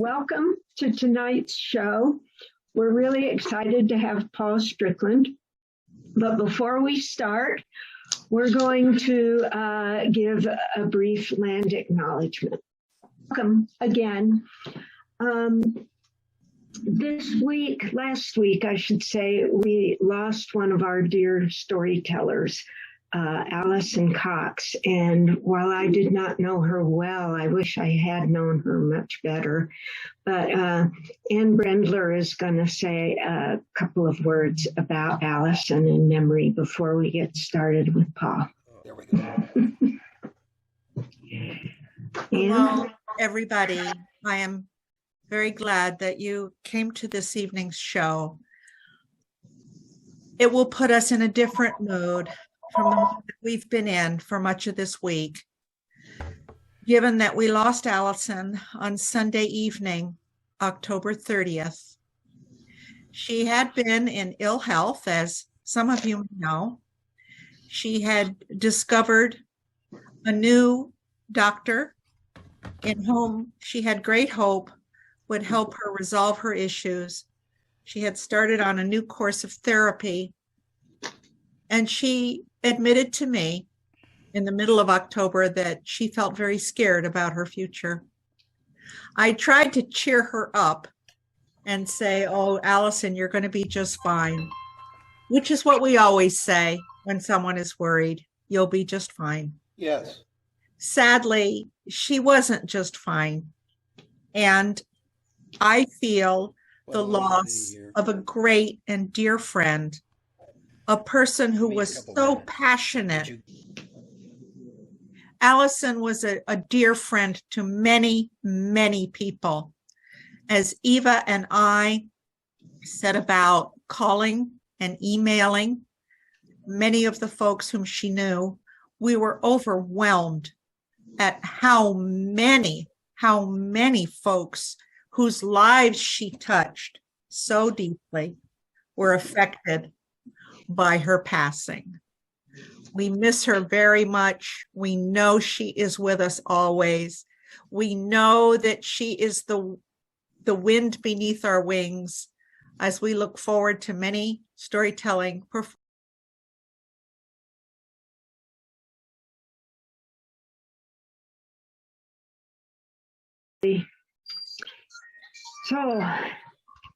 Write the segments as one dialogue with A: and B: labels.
A: Welcome to tonight's show. We're really excited to have Paul Strickland. But before we start, we're going to give a brief land acknowledgement. Welcome again. Last week, I should say, we lost one of our dear storytellers, Allison Cox. And while I did not know her well, I wish I had known her much better. But Ann Brendler is going to say a couple of words about Allison in memory before we get started with Paul.
B: There we go.
C: Hello, everybody. I am very glad that you came to this evening's show. It will put us in a different mood from the one that we've been in for much of this week. Given that we lost Allison on Sunday evening, October 30th. She had been in ill health, as some of you know. She had discovered a new doctor in whom she had great hope would help her resolve her issues. She had started on a new course of therapy, and she admitted to me in the middle of October that she felt very scared about her future. I tried to cheer her up and say, "Oh, Allison, you're going to be just fine," which is what we always say when someone is worried. You'll be just fine.
B: Yes.
C: Sadly, she wasn't just fine. And I feel the loss of a great and dear friend, a person who was so passionate. Allison was a dear friend to many, many people. As Eva and I set about calling and emailing many of the folks whom she knew, we were overwhelmed at how many folks whose lives she touched so deeply were affected by her passing. We miss her very much. We know she is with us always. We know that she is the wind beneath our wings as we look forward to many storytelling performances.
A: So,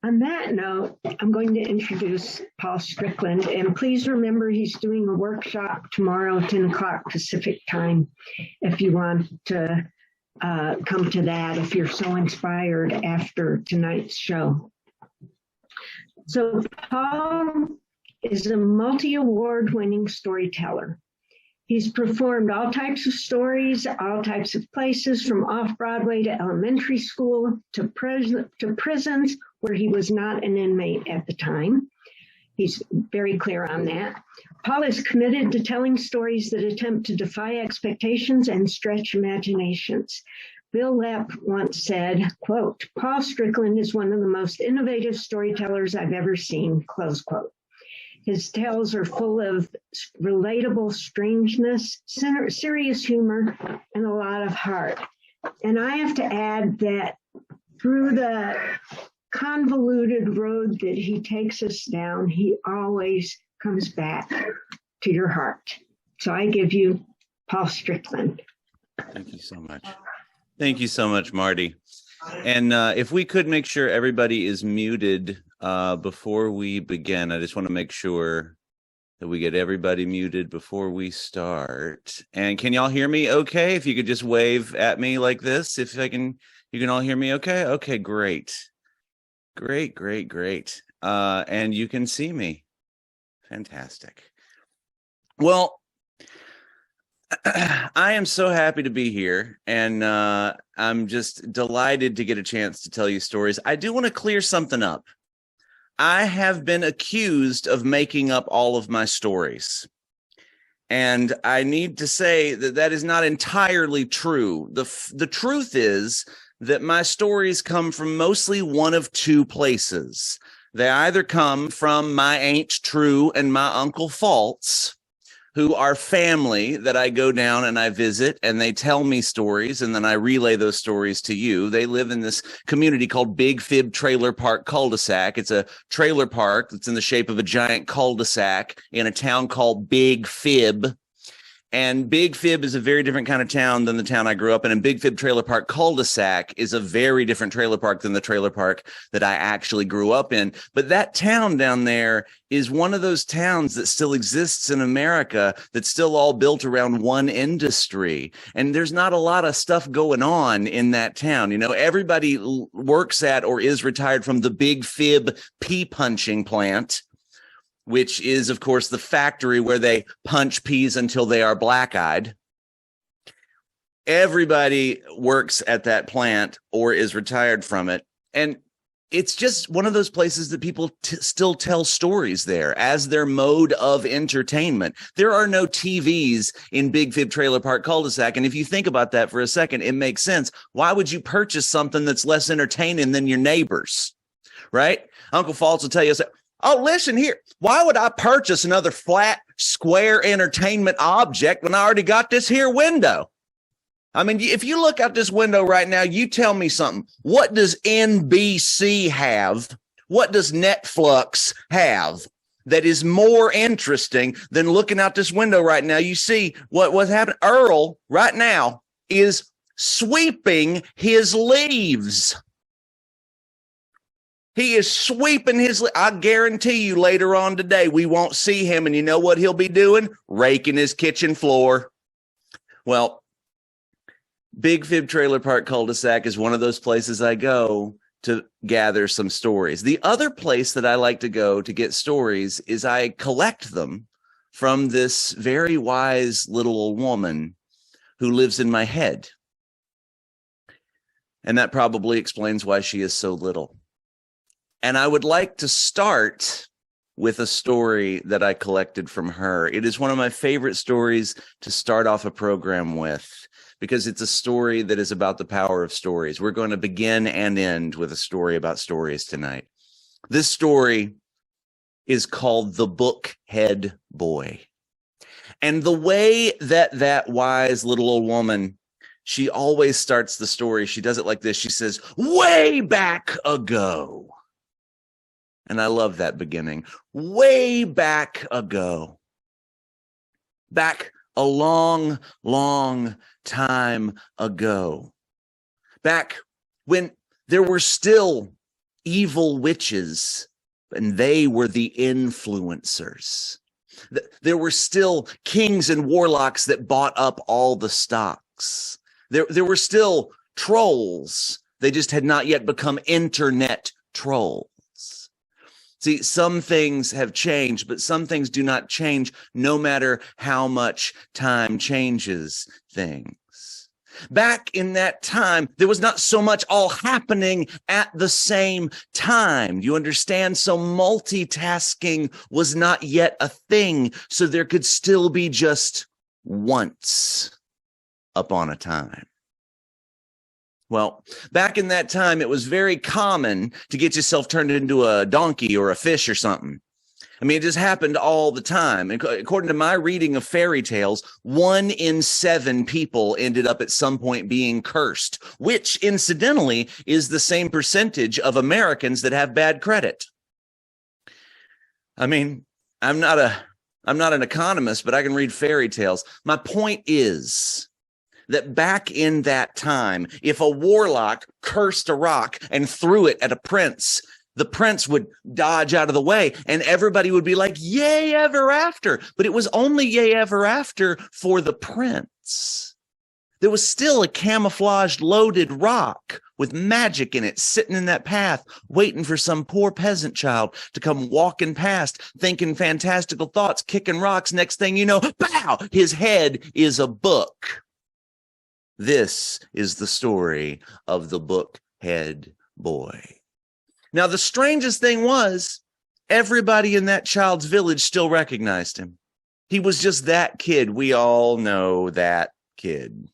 A: on that note, I'm going to introduce Paul Strickland, and please remember he's doing a workshop tomorrow, 10 o'clock Pacific time, if you want to come to that, if you're so inspired after tonight's show. So Paul is a multi-award winning storyteller. He's performed all types of stories, all types of places, from off-Broadway to elementary school to prisons where he was not an inmate at the time. He's very clear on that. Paul is committed to telling stories that attempt to defy expectations and stretch imaginations. Bill Lepp once said, quote, "Paul Strickland is one of the most innovative storytellers I've ever seen," close quote. His tales are full of relatable strangeness, serious humor, and a lot of heart. And I have to add that through the convoluted road that he takes us down, he always comes back to your heart. So I give you Paul Strickland.
D: Thank you so much. Thank you so much, Marty. And if we could make sure everybody is muted before we begin, I just want to make sure that we get everybody muted before we start. And can y'all hear me okay? If you could just wave at me like this, if I can, you can all hear me okay? Okay, great. Great. And you can see me. Fantastic. Well, I am so happy to be here, and I'm just delighted to get a chance to tell you stories. I do want to clear something up. I have been accused of making up all of my stories, and I need to say that that is not entirely true. The truth is that my stories come from mostly one of two places. They either come from my Ain't True and my Uncle False, who are family that I go down and I visit, and they tell me stories, and then I relay those stories to you. They live in this community called Big Fib Trailer Park Cul-de-sac. It's a trailer park that's in the shape of a giant cul-de-sac in a town called Big Fib. And Big Fib is a very different kind of town than the town I grew up in. And Big Fib Trailer Park Cul-de-sac is a very different trailer park than the trailer park that I actually grew up in. But that town down there is one of those towns that still exists in America that's still all built around one industry. And there's not a lot of stuff going on in that town. You know, everybody works at or is retired from the Big Fib pea punching plant, which is, of course, the factory where they punch peas until they are black-eyed. Everybody works at that plant or is retired from it. And it's just one of those places that people still tell stories there as their mode of entertainment. There are no TVs in Big Fib Trailer Park Cul-de-sac. And if you think about that for a second, it makes sense. Why would you purchase something that's less entertaining than your neighbors, right? Uncle False will tell you, oh, listen here. Why would I purchase another flat, square entertainment object when I already got this here window? I mean, if you look out this window right now, you tell me something. What does NBC have? What does Netflix have that is more interesting than looking out this window right now? You see what's happening. Earl right now is sweeping his leaves. He is sweeping his, I guarantee you later on today, we won't see him. And you know what he'll be doing? Raking his kitchen floor. Well, Big Fib Trailer Park Cul-de-sac is one of those places I go to gather some stories. The other place that I like to go to get stories is I collect them from this very wise little old woman who lives in my head. And that probably explains why she is so little. And I would like to start with a story that I collected from her. It is one of my favorite stories to start off a program with because it's a story that is about the power of stories. We're going to begin and end with a story about stories tonight. This story is called The Bookhead Boy. And the way that wise little old woman, she always starts the story, she does it like this. She says, way back ago. And I love that beginning. Way back ago. Back a long, long time ago. Back when there were still evil witches, and they were the influencers. There were still kings and warlocks that bought up all the stocks. There were still trolls. They just had not yet become internet trolls. See, some things have changed, but some things do not change no matter how much time changes things. Back in that time, there was not so much all happening at the same time. You understand? So multitasking was not yet a thing. So there could still be just once upon a time. Well, back in that time, it was very common to get yourself turned into a donkey or a fish or something. I mean, it just happened all the time. And according to my reading of fairy tales, 1 in 7 people ended up at some point being cursed, which incidentally is the same percentage of Americans that have bad credit. I mean, I'm not an economist, but I can read fairy tales. My point is that back in that time, if a warlock cursed a rock and threw it at a prince, the prince would dodge out of the way and everybody would be like, yay ever after. But it was only yay ever after for the prince. There was still a camouflaged loaded rock with magic in it sitting in that path, waiting for some poor peasant child to come walking past, thinking fantastical thoughts, kicking rocks. Next thing you know, pow, his head is a book. This is the story of the Bookhead Boy. Now, the strangest thing was everybody in that child's village still recognized him. He was just that kid. We all know that kid.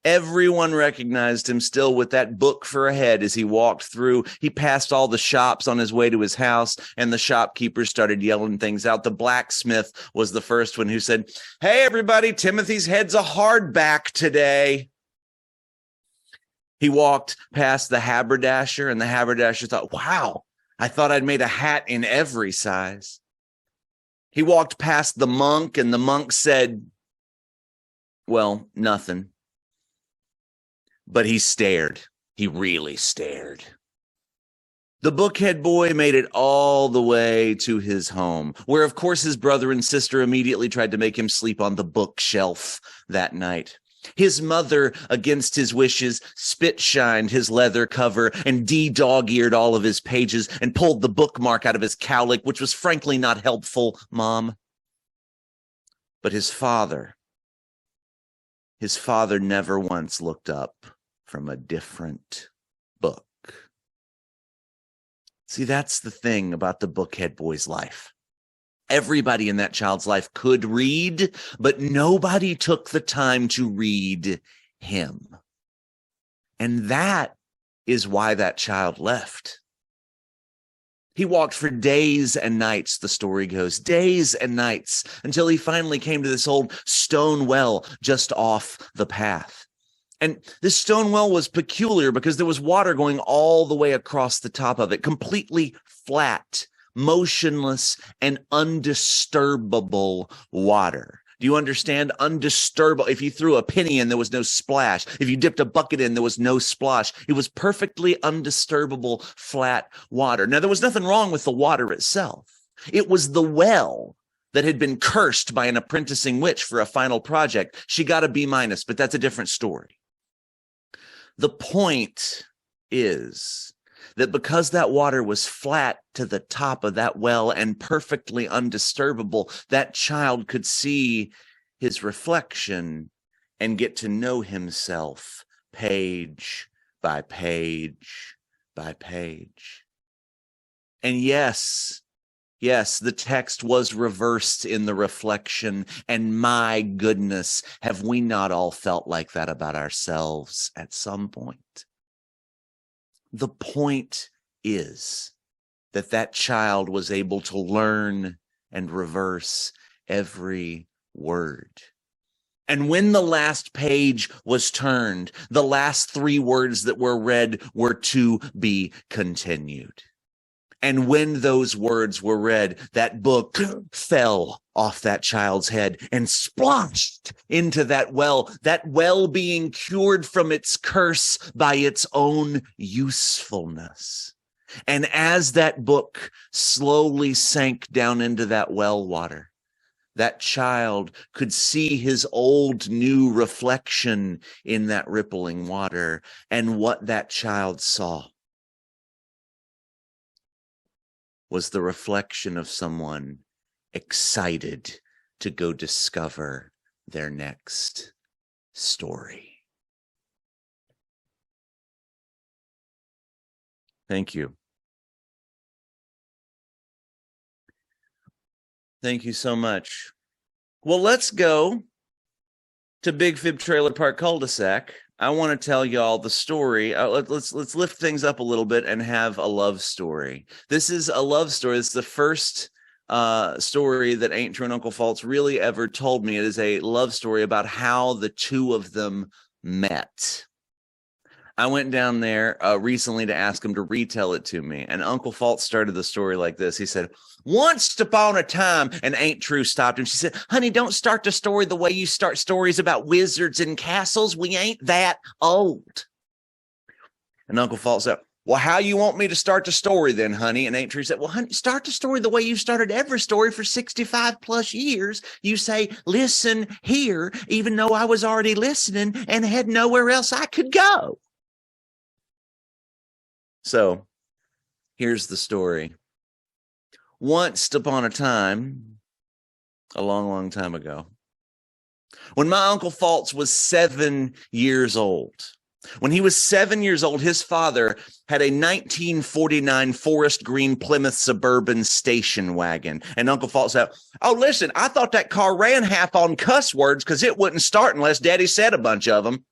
D: Everyone recognized him still with that book for a head as he walked through. He passed all the shops on his way to his house, and the shopkeepers started yelling things out. The blacksmith was the first one who said, "Hey, everybody, Timothy's head's a hardback today." He walked past the haberdasher, and the haberdasher thought, "Wow, I thought I'd made a hat in every size." He walked past the monk, and the monk said, "Well, nothing." But he stared. He really stared. The bookhead boy made it all the way to his home, where, of course, his brother and sister immediately tried to make him sleep on the bookshelf that night. His mother, against his wishes, spit-shined his leather cover and de-dog-eared all of his pages and pulled the bookmark out of his cowlick, which was frankly not helpful, Mom. But his father never once looked up from a different book. See, that's the thing about the bookhead boy's life. Everybody in that child's life could read, but nobody took the time to read him. And that is why that child left. He walked for days and nights, the story goes, days and nights, until he finally came to this old stone well just off the path. And this stone well was peculiar because there was water going all the way across the top of it, completely flat, motionless, and undisturbable water. Do you understand? Undisturbable. If you threw a penny in, there was no splash. If you dipped a bucket in, there was no splosh. It was perfectly undisturbable, flat water. Now, there was nothing wrong with the water itself. It was the well that had been cursed by an apprenticing witch for a final project. She got a B-, but that's a different story. The point is that because that water was flat to the top of that well and perfectly undisturbable, that child could see his reflection and get to know himself page by page by page. And yes, the text was reversed in the reflection, and my goodness, have we not all felt like that about ourselves at some point? The point is that that child was able to learn and reverse every word. And when the last page was turned, the last 3 words that were read were "to be continued." And when those words were read, that book fell off that child's head and splashed into that well being cured from its curse by its own usefulness. And as that book slowly sank down into that well water, that child could see his old new reflection in that rippling water. And what that child saw was the reflection of someone excited to go discover their next story. Thank you. Thank you so much. Well, let's go to Big Fib Trailer Park Cul-de-sac. I want to tell y'all the story. Let's lift things up a little bit and have a love story. This is a love story. It's the first story that Ain't True and Uncle False really ever told me. It is a love story about how the two of them met. I went down there recently to ask him to retell it to me, and Uncle False started the story like this. He said, "Once upon a time," and Ain't True stopped him. She said, "Honey, don't start the story the way you start stories about wizards and castles. We ain't that old." And Uncle False said, "Well, how you want me to start the story then, honey?" And Ain't True said, "Well, honey, start the story the way you started every story for 65 plus years. You say, 'Listen here,' even though I was already listening and had nowhere else I could go." So here's the story. Once upon a time, a long, long time ago, when my Uncle False was 7 years old. When he was 7 years old, his father had a 1949 forest green Plymouth Suburban station wagon. And Uncle False said, "Oh, listen, I thought that car ran half on cuss words because it wouldn't start unless Daddy said a bunch of them."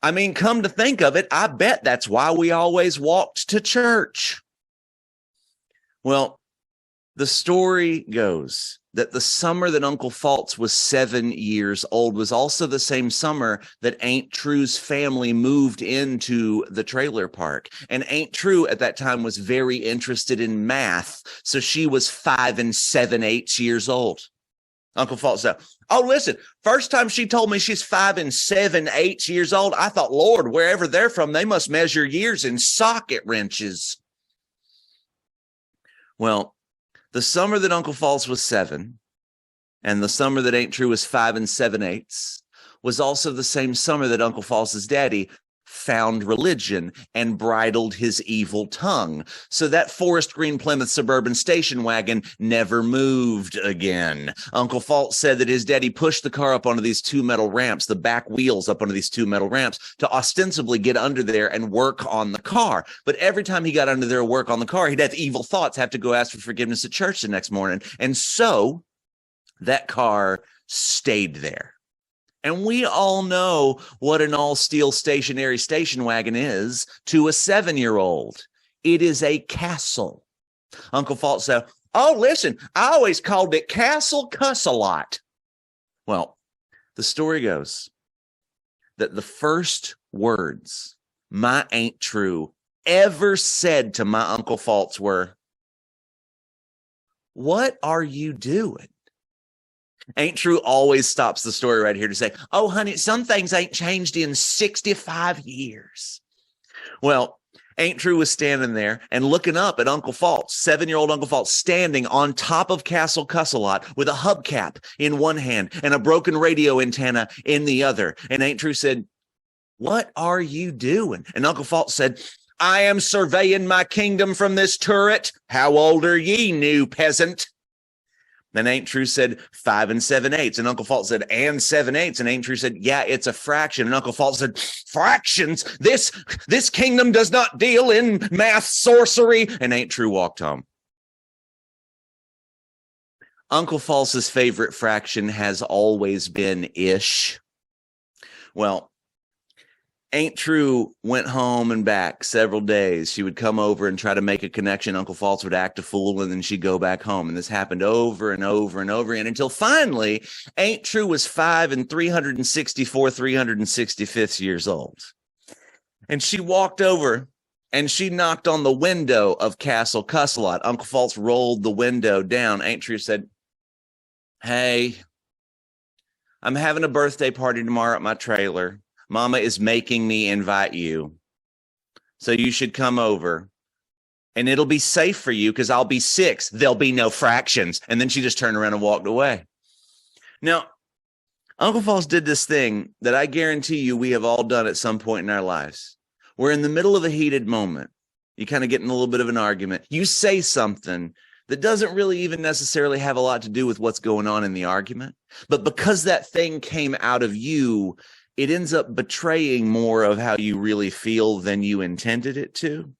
D: I mean, come to think of it, I bet that's why we always walked to church. Well, the story goes that the summer that Uncle Faltz was 7 years old was also the same summer that Aunt True's family moved into the trailer park. And Aunt True at that time was very interested in math. So she was 5 and 7/8 years old. Uncle Faltz said, oh, listen, first time she told me she's 5 and 7/8 years old, I thought, Lord, wherever they're from, they must measure years in socket wrenches. Well, the summer that Uncle Faltz was 7 and the summer that Aunt True was 5 and 7/8 was also the same summer that Uncle Faltz's daddy found religion and bridled his evil tongue. So that forest green Plymouth Suburban station wagon never moved again. Uncle Faltz said that his daddy pushed the car up onto these 2 metal ramps, the back wheels up onto these 2 metal ramps, to ostensibly get under there and work on the car. But every time he got under there and work on the car, he'd have evil thoughts, have to go ask for forgiveness at church the next morning. And so that car stayed there. And we all know what an all-steel stationary station wagon is to a 7-year-old. It is a castle. Uncle Faltz said, oh, listen, I always called it Castle Cuss-a-Lot. Well, the story goes that the first words my Aunt True ever said to my Uncle Faltz were, what are you doing? Aunt True always stops the story right here to say, oh, honey, some things ain't changed in 65 years. Well, Aunt True was standing there and looking up at Uncle Faltz, 7-year-old Uncle Faltz, standing on top of Castle Cuss-a-Lot with a hubcap in one hand and a broken radio antenna in the other. And Aunt True said, what are you doing? And Uncle Faltz said, I am surveying my kingdom from this turret. How old are ye, new peasant? Then Aunt True said 5 and 7/8. And Uncle Faltz said, and 7/8. And Aunt True said, yeah, it's a fraction. And Uncle Faltz said, fractions? This kingdom does not deal in math sorcery. And Aunt True walked home. Uncle Faltz's favorite fraction has always been ish. Well, Aunt True went home and back several days. She would come over and try to make a connection. Uncle Faltz would act a fool, and then she'd go back home. And this happened over and over and over again until finally Aunt True was 5 and 365 years old. And she walked over and she knocked on the window of Castle Cuss-a-Lot. Uncle Faltz rolled the window down. Aunt True said, hey, I'm having a birthday party tomorrow at my trailer. Mama is making me invite you. So you should come over. And it'll be safe for you because I'll be 6. There'll be no fractions. And then she just turned around and walked away. Now, Uncle Faltz did this thing that I guarantee you we have all done at some point in our lives. We're in the middle of a heated moment. You kind of get in a little bit of an argument. You say something that doesn't really even necessarily have a lot to do with what's going on in the argument. But because that thing came out of you, it ends up betraying more of how you really feel than you intended it to.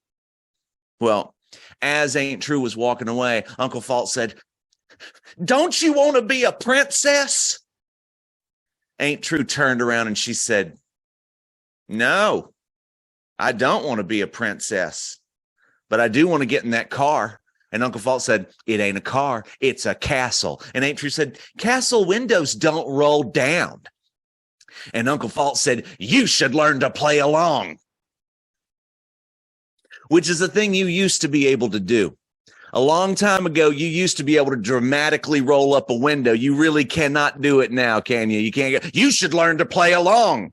D: Well, as Aunt True was walking away, Uncle Faltz said, don't you want to be a princess? Aunt True turned around and she said, no, I don't want to be a princess, but I do want to get in that car. And Uncle Faltz said, it ain't a car, it's a castle. And Aunt True said, castle windows don't roll down. And Uncle Faltz said, you should learn to play along. Which is a thing you used to be able to do. A long time ago, you used to be able to dramatically roll up a window. You really cannot do it now, can you? You can't. You should learn to play along.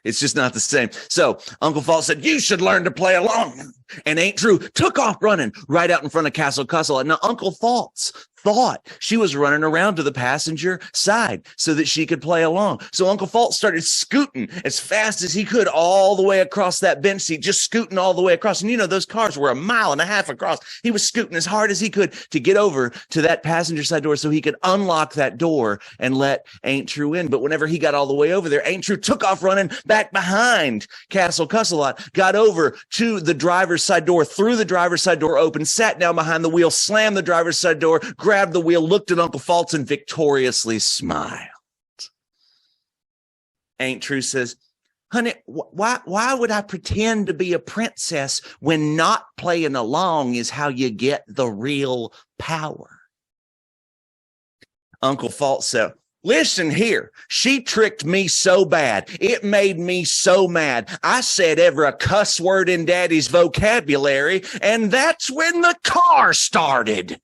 D: It's just not the same. So Uncle Faltz said, you should learn to play along. And Aunt True took off running right out in front of Castle Cuss-a-Lot. Now, Uncle Faltz thought she was running around to the passenger side so that she could play along. So Uncle Faltz started scooting as fast as he could all the way across that bench seat, just scooting all the way across. And you know, those cars were 1.5 miles across. He was scooting as hard as he could to get over to that passenger side door so he could unlock that door and let Aunt True in. But whenever he got all the way over there, Aunt True took off running back behind Castle Cuss-a-Lot, got over to the driver's side door, threw the driver's side door open, sat down behind the wheel, slammed the driver's side door, grabbed the wheel, looked at Uncle Faltz, and victoriously smiled. Aunt True says, Honey, why would I pretend to be a princess when not playing along is how you get the real power? Uncle False said, listen here, she tricked me so bad. It made me so mad. I said every cuss word in Daddy's vocabulary, and that's when the car started.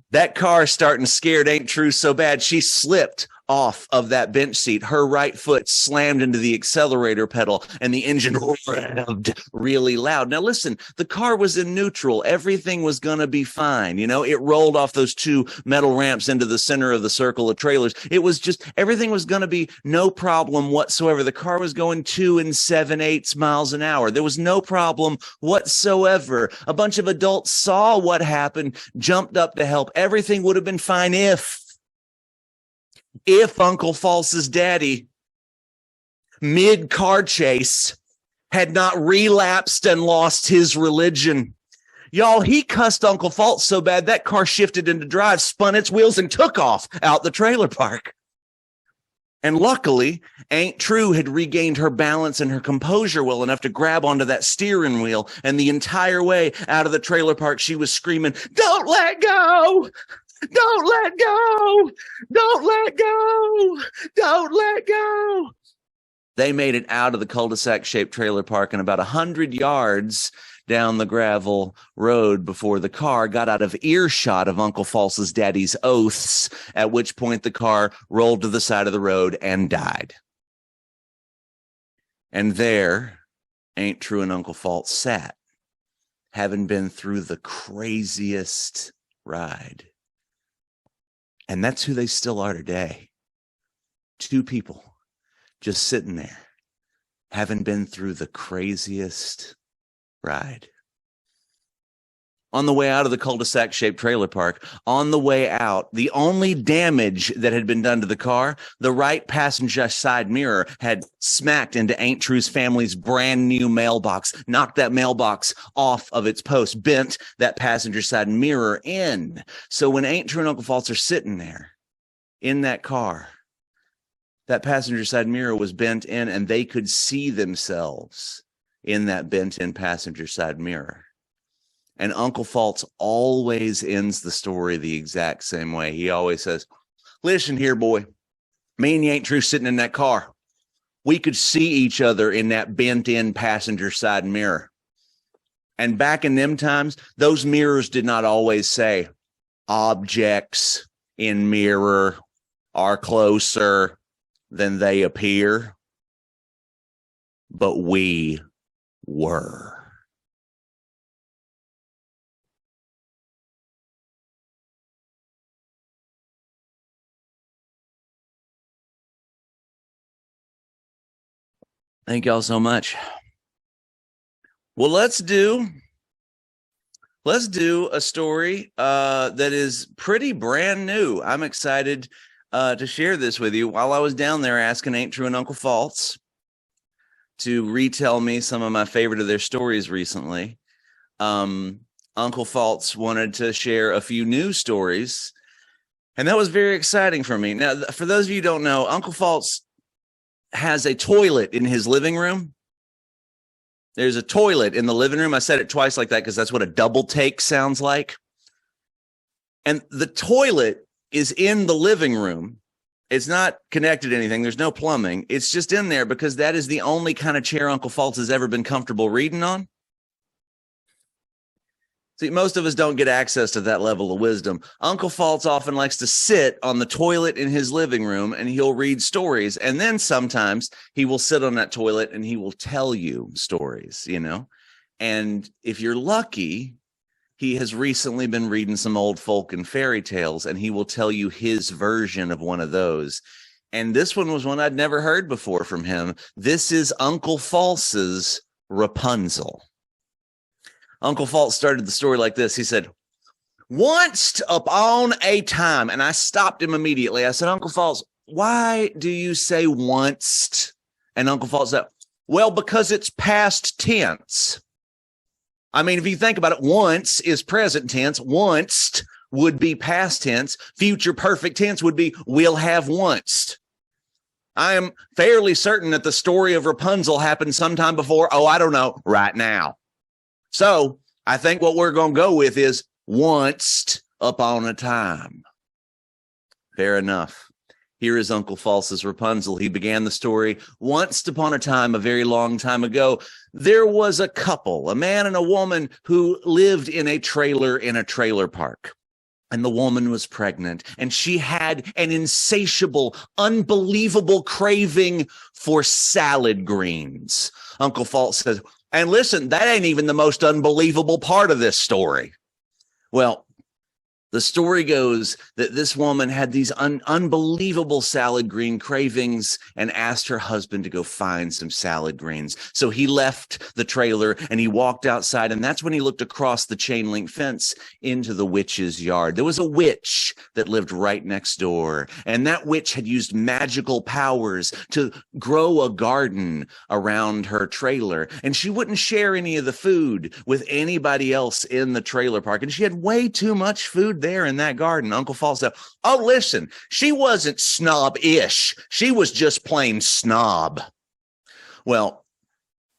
D: That car starting scared Ain't True so bad, she slipped off of that bench seat. Her right foot slammed into the accelerator pedal and the engine revved really loud. Now listen, the car was in neutral. Everything was going to be fine. You know, it rolled off those two metal ramps into the center of the circle of trailers. It was just, everything was going to be no problem whatsoever. The car was going 2 7/8 miles an hour. There was no problem whatsoever. A bunch of adults saw what happened, jumped up to help. Everything would have been fine if Uncle False's daddy, mid-car chase, had not relapsed and lost his religion. Y'all, he cussed Uncle False so bad that car shifted into drive, spun its wheels, and took off out the trailer park. And luckily, Ain't True had regained her balance and her composure well enough to grab onto that steering wheel, and the entire way out of the trailer park, she was screaming, "Don't let go! Don't let go! Don't let go! Don't let go!" They made it out of the cul-de-sac-shaped trailer park and about 100 yards down the gravel road before the car got out of earshot of Uncle False's daddy's oaths, at which point the car rolled to the side of the road and died. And there, Ain't True and Uncle False sat, having been through the craziest ride. And that's who they still are today. Two people just sitting there, having been through the craziest ride. On the way out of the cul-de-sac-shaped trailer park, on the way out, the only damage that had been done to the car, the right passenger side mirror had smacked into Ain't True's family's brand new mailbox, knocked that mailbox off of its post, bent that passenger side mirror in. So when Ain't True and Uncle False are sitting there in that car, that passenger side mirror was bent in and they could see themselves in that bent in passenger side mirror. And Uncle False always ends the story the exact same way. He always says, listen here, boy, me and you Ain't True sitting in that car. We could see each other in that bent in passenger side mirror. And back in them times, those mirrors did not always say objects in mirror are closer than they appear. But we were. Thank y'all so much. Well, let's do a story that is pretty brand new. I'm excited to share this with you. While I was down there asking Ain't True and Uncle False to retell me some of my favorite of their stories recently, Uncle False wanted to share a few new stories, and that was very exciting for me. Now, for those of you who don't know, Uncle False has a toilet in his living room. There's a toilet in the living room. I said it twice like that because that's what a double take sounds like. And the toilet is in the living room. It's not connected to anything. There's no plumbing. It's just in there because that is the only kind of chair Uncle False has ever been comfortable reading on. See, most of us don't get access to that level of wisdom. Uncle False often likes to sit on the toilet in his living room and he'll read stories. And then sometimes he will sit on that toilet and he will tell you stories, you know. And if you're lucky, he has recently been reading some old folk and fairy tales and he will tell you his version of one of those. And this one was one I'd never heard before from him. This is Uncle False's Rapunzel. Uncle False started the story like this. He said, once upon a time, and I stopped him immediately. I said, Uncle False, why do you say once? And Uncle False said, well, because it's past tense. I mean, if you think about it, once is present tense. Once would be past tense. Future perfect tense would be we'll have once. I am fairly certain that the story of Rapunzel happened sometime before, I don't know, right now. So I think what we're going to go with is once upon a time. Fair enough. Here is Uncle False's Rapunzel. He began the story. Once upon a time, a very long time ago, there was a couple, a man and a woman, who lived in a trailer park. And the woman was pregnant, and she had an insatiable, unbelievable craving for salad greens. Uncle False says, and listen, that ain't even the most unbelievable part of this story. Well, the story goes that this woman had these unbelievable salad green cravings and asked her husband to go find some salad greens. So he left the trailer and he walked outside, and that's when he looked across the chain link fence into the witch's yard. There was a witch that lived right next door, and that witch had used magical powers to grow a garden around her trailer, and she wouldn't share any of the food with anybody else in the trailer park, and she had way too much food there in that garden. Uncle False said, oh, listen, she wasn't snob-ish. She was just plain snob. Well,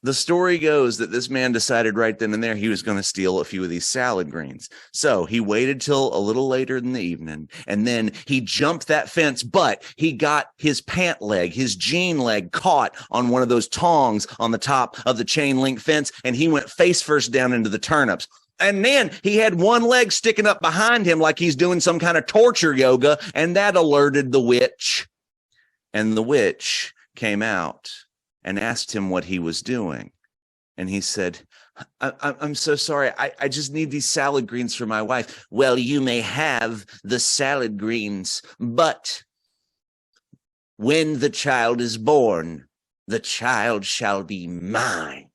D: the story goes that this man decided right then and there he was going to steal a few of these salad greens. So he waited till a little later in the evening, and then he jumped that fence, but he got his pant leg, his jean leg, caught on one of those tongs on the top of the chain link fence, and he went face first down into the turnips. And then he had one leg sticking up behind him like he's doing some kind of torture yoga, and that alerted the witch. And the witch came out and asked him what he was doing. And he said, I'm so sorry. I just need these salad greens for my wife. Well, you may have the salad greens, but when the child is born, the child shall be mine.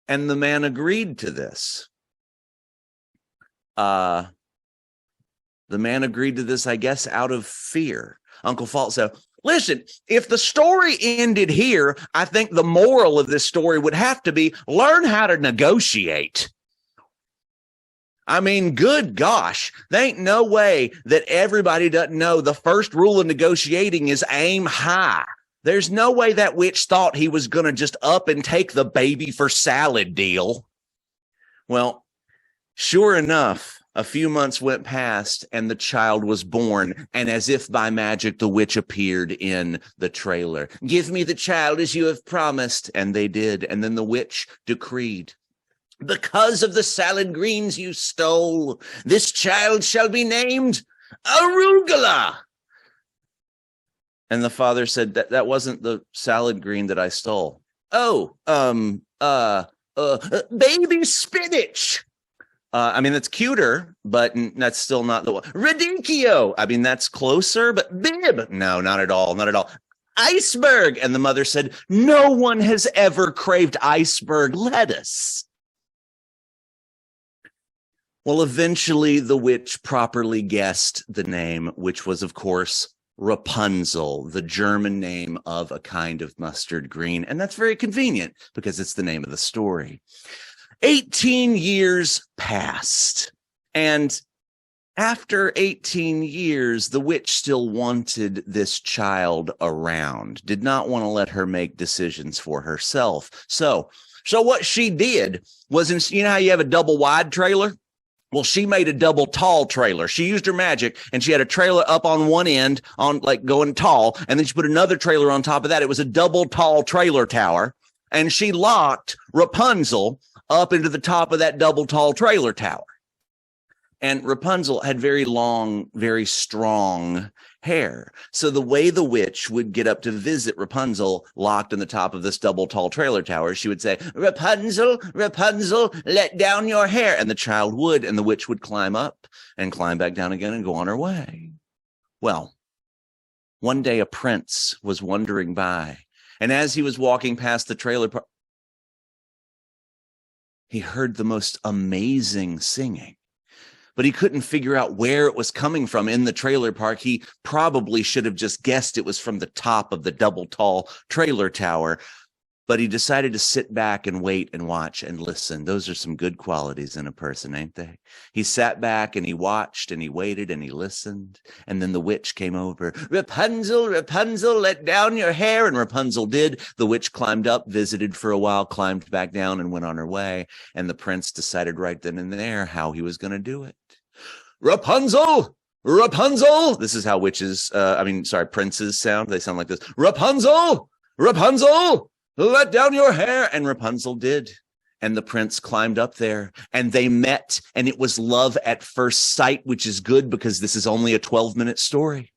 D: And the man agreed to this. The man agreed to this, I guess, out of fear. Uncle False said, listen, if the story ended here, I think the moral of this story would have to be learn how to negotiate. I mean, good gosh, there ain't no way that everybody doesn't know the first rule of negotiating is aim high. There's no way that witch thought he was going to just up and take the baby for salad deal. Well, sure enough, a few months went past and the child was born. And as if by magic, the witch appeared in the trailer. Give me the child as you have promised. And they did. And then the witch decreed, because of the salad greens you stole, this child shall be named Arugula. And the father said, that wasn't the salad green that I stole. Oh, baby spinach. I mean, that's cuter, but that's still not the one. Radicchio. I mean, that's closer, but bib. No, not at all. Not at all. Iceberg. And the mother said, no one has ever craved iceberg lettuce. Well, eventually the witch properly guessed the name, which was, of course, Rapunzel, the German name of a kind of mustard green. And that's very convenient because it's the name of the story. 18 years passed. And after 18 years, the witch still wanted this child around, did not want to let her make decisions for herself. So what she did was, you know how you have a double wide trailer? Well, she made a double tall trailer. She used her magic, and she had a trailer up on one end, on like going tall, and then she put another trailer on top of that. It was a double tall trailer tower, and she locked Rapunzel up into the top of that double tall trailer tower. And Rapunzel had very long, very strong hair. So the way the witch would get up to visit Rapunzel locked in the top of this double tall trailer tower, she would say, Rapunzel, Rapunzel, let down your hair. And the child would, and the witch would climb up and climb back down again and go on her way. Well, one day a prince was wandering by, and as he was walking past the trailer park, he heard the most amazing singing. But he couldn't figure out where it was coming from in the trailer park. He probably should have just guessed it was from the top of the double tall trailer tower. but he decided to sit back and wait and watch and listen. Those are some good qualities in a person, ain't they? He sat back and he watched and he waited and he listened. And then the witch came over. Rapunzel, Rapunzel, let down your hair. And Rapunzel did. The witch climbed up, visited for a while, climbed back down and went on her way. And the prince decided right then and there how he was going to do it. Rapunzel, Rapunzel. This is how princes sound. They sound like this. Rapunzel, Rapunzel, let down your hair. And Rapunzel did. And the prince climbed up there and they met. And it was love at first sight, which is good because this is only a 12-minute story.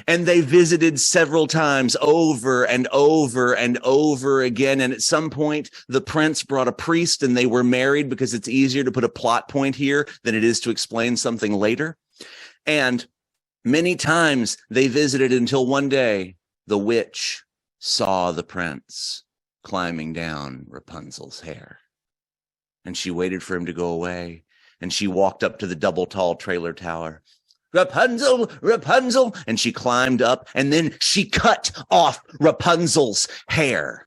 D: And they visited several times over and over and over again. And at some point, the prince brought a priest and they were married because it's easier to put a plot point here than it is to explain something later. And many times they visited until one day the witch saw the prince climbing down Rapunzel's hair. And she waited for him to go away. And she walked up to the double tall trailer tower. Rapunzel, Rapunzel. And she climbed up and then she cut off Rapunzel's hair.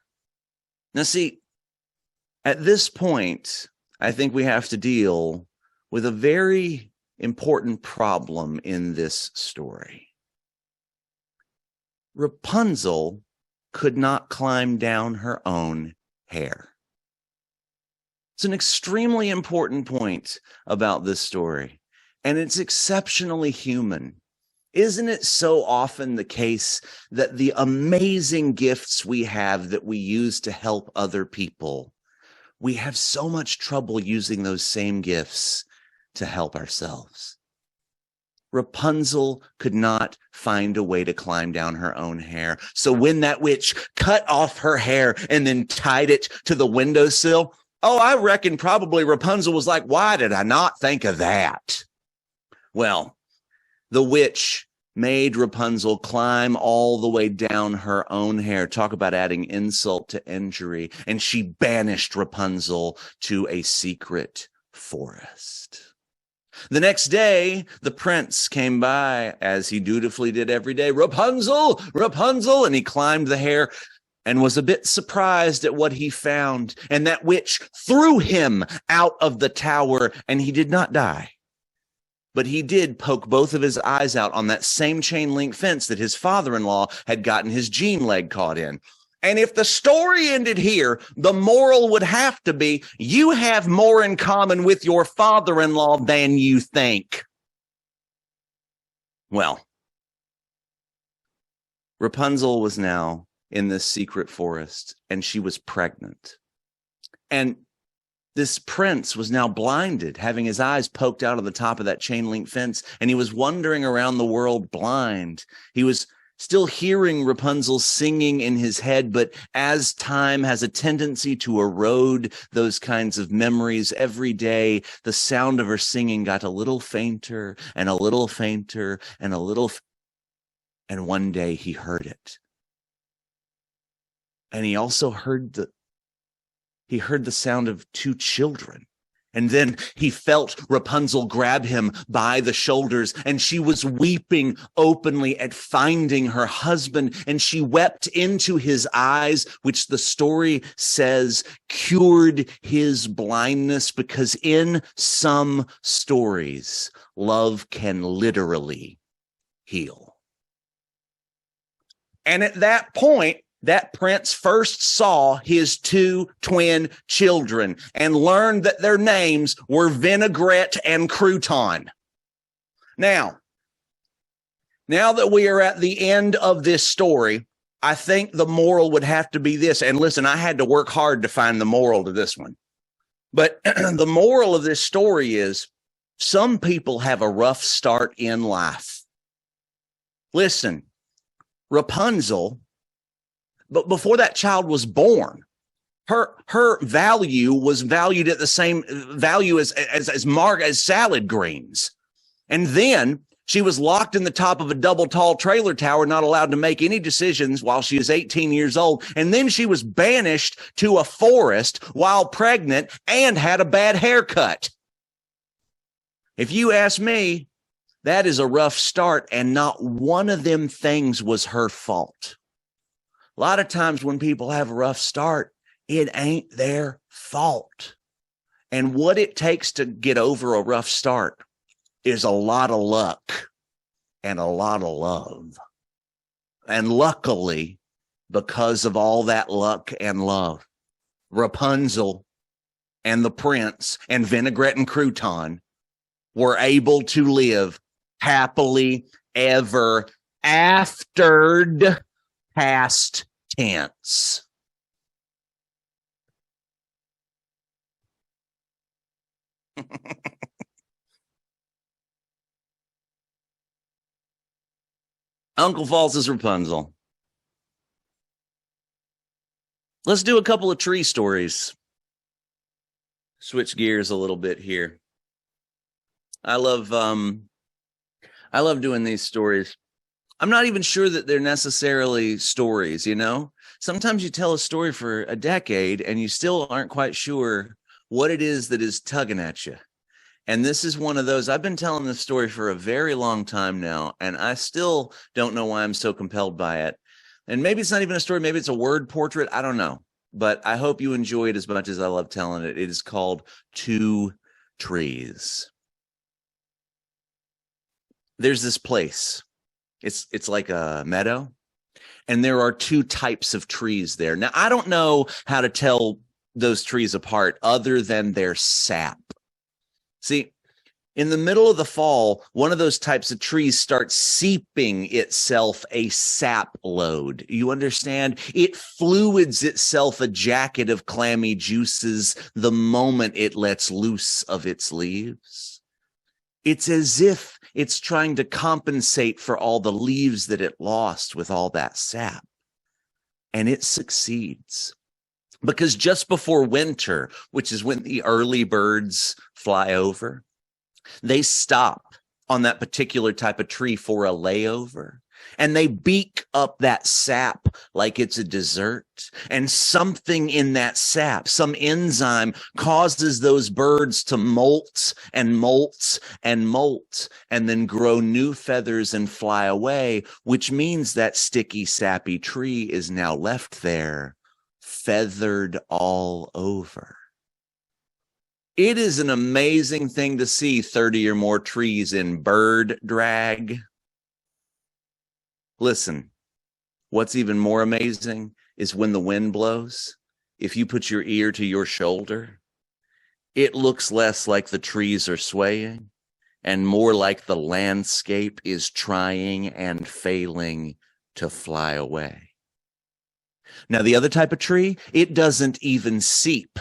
D: Now, see, at this point, I think we have to deal with a very important problem in this story. Rapunzel could not climb down her own hair. It's an extremely important point about this story, and it's exceptionally human. Isn't it so often the case that the amazing gifts we have that we use to help other people, we have so much trouble using those same gifts to help ourselves? Rapunzel could not find a way to climb down her own hair. So when that witch cut off her hair and then tied it to the windowsill, I reckon probably Rapunzel was like, why did I not think of that? Well, the witch made Rapunzel climb all the way down her own hair. Talk about adding insult to injury. And she banished Rapunzel to a secret forest. The next day, the prince came by, as he dutifully did every day. Rapunzel, Rapunzel, and he climbed the hair and was a bit surprised at what he found. And that witch threw him out of the tower, and he did not die. But he did poke both of his eyes out on that same chain link fence that his father-in-law had gotten his gene leg caught in. And if the story ended here, the moral would have to be, you have more in common with your father-in-law than you think. Well, Rapunzel was now in this secret forest, and she was pregnant. And this prince was now blinded, having his eyes poked out of the top of that chain link fence, and he was wandering around the world blind. He was still hearing Rapunzel singing in his head, but as time has a tendency to erode those kinds of memories, every day the sound of her singing got a little fainter and a little fainter and a little, and one day he heard it. And he also heard the sound of two children. And then he felt Rapunzel grab him by the shoulders, and she was weeping openly at finding her husband, and she wept into his eyes, which the story says cured his blindness, because in some stories, love can literally heal. And at that point, that prince first saw his two twin children and learned that their names were Vinaigrette and Crouton. Now that we are at the end of this story, I think the moral would have to be this. And listen, I had to work hard to find the moral to this one. But the moral of this story is some people have a rough start in life. Listen, Rapunzel, but before that child was born, her value was valued at the same value as salad greens. And then she was locked in the top of a double tall trailer tower, not allowed to make any decisions while she was 18 years old. And then she was banished to a forest while pregnant and had a bad haircut. If you ask me, that is a rough start, and not one of them things was her fault. A lot of times when people have a rough start, it ain't their fault. And what it takes to get over a rough start is a lot of luck and a lot of love. And luckily, because of all that luck and love, Rapunzel and the prince and Vinaigrette and Crouton were able to live happily ever aftered, past tense. Uncle False's Rapunzel. Let's do a couple of tree stories. Switch gears a little bit here. I love doing these stories. I'm not even sure that they're necessarily stories, you know? Sometimes you tell a story for a decade and you still aren't quite sure what it is that is tugging at you. And this is one of those. I've been telling this story for a very long time now, and I still don't know why I'm so compelled by it. And maybe it's not even a story. Maybe it's a word portrait. I don't know. But I hope you enjoy it as much as I love telling it. It is called Two Trees. There's this place. It's like a meadow. And there are two types of trees there. Now, I don't know how to tell those trees apart other than their sap. See, in the middle of the fall, one of those types of trees starts seeping itself a sap load. You understand? It fluids itself a jacket of clammy juices the moment it lets loose of its leaves. It's as if it's trying to compensate for all the leaves that it lost with all that sap. And it succeeds. Because just before winter, which is when the early birds fly over, they stop on that particular type of tree for a layover. And they beak up that sap like it's a dessert. And something in that sap, some enzyme, causes those birds to molt and molt and molt and then grow new feathers and fly away, which means that sticky, sappy tree is now left there, feathered all over. It is an amazing thing to see 30 or more trees in bird drag. Listen, what's even more amazing is when the wind blows, if you put your ear to your shoulder, it looks less like the trees are swaying and more like the landscape is trying and failing to fly away. Now, the other type of tree, it doesn't even seep.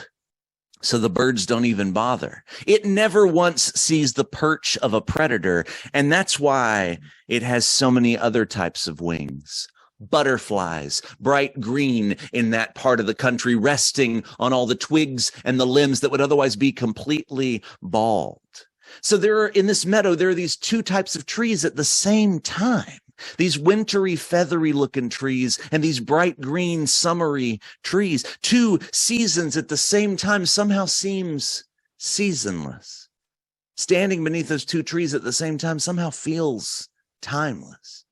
D: So the birds don't even bother. It never once sees the perch of a predator, and that's why it has so many other types of wings. Butterflies, bright green in that part of the country, resting on all the twigs and the limbs that would otherwise be completely bald. So in this meadow, there are these two types of trees at the same time. These wintry, feathery-looking trees and these bright green, summery trees. Two seasons at the same time somehow seems seasonless. Standing beneath those two trees at the same time somehow feels timeless.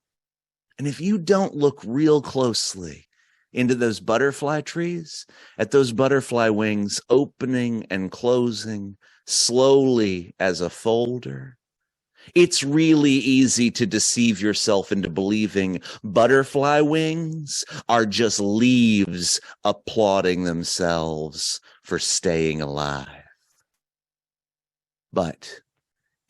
D: And if you don't look real closely into those butterfly trees, at those butterfly wings opening and closing slowly as a folder, it's really easy to deceive yourself into believing butterfly wings are just leaves applauding themselves for staying alive. But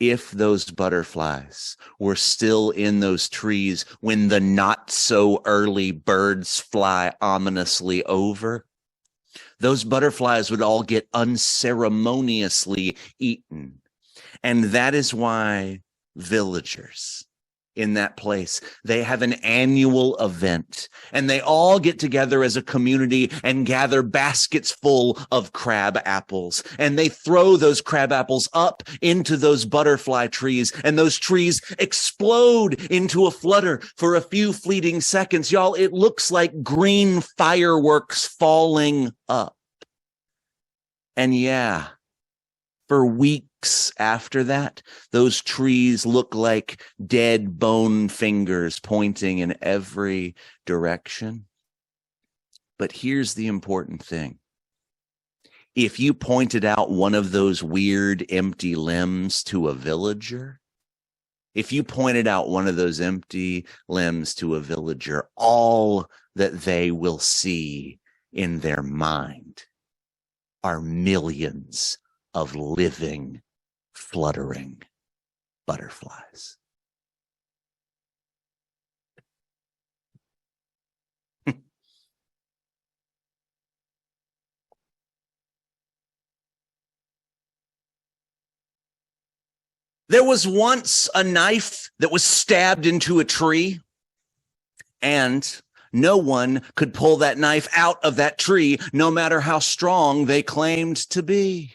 D: if those butterflies were still in those trees when the not so early birds fly ominously over, those butterflies would all get unceremoniously eaten. And that is why villagers in that place, they have an annual event, and they all get together as a community and gather baskets full of crab apples. And they throw those crab apples up into those butterfly trees, and those trees explode into a flutter for a few fleeting seconds. Y'all, it looks like green fireworks falling up. And yeah, for weeks after that, those trees look like dead bone fingers pointing in every direction. But here's the important thing. If you pointed out one of those weird empty limbs to a villager, if you pointed out one of those empty limbs to a villager, all that they will see in their mind are millions of living, fluttering butterflies. There was once a knife that was stabbed into a tree, and no one could pull that knife out of that tree, no matter how strong they claimed to be.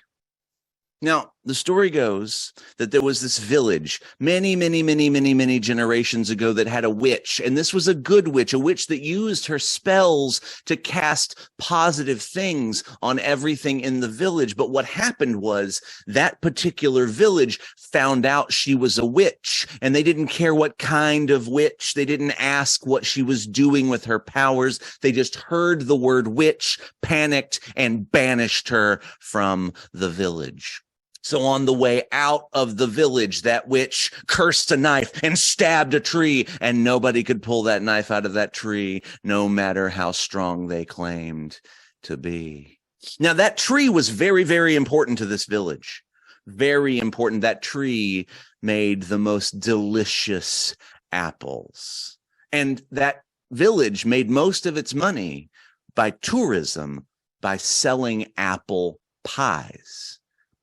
D: Now, the story goes that there was this village many generations ago that had a witch, and this was a good witch, a witch that used her spells to cast positive things on everything in the village. But what happened was that particular village found out she was a witch, and they didn't care what kind of witch. They didn't ask what she was doing with her powers. They just heard the word witch, panicked, and banished her from the village. So on the way out of the village, that witch cursed a knife and stabbed a tree, and nobody could pull that knife out of that tree, no matter how strong they claimed to be. Now, that tree was very, very important to this village. Very important. That tree made the most delicious apples. And that village made most of its money by tourism, by selling apple pies.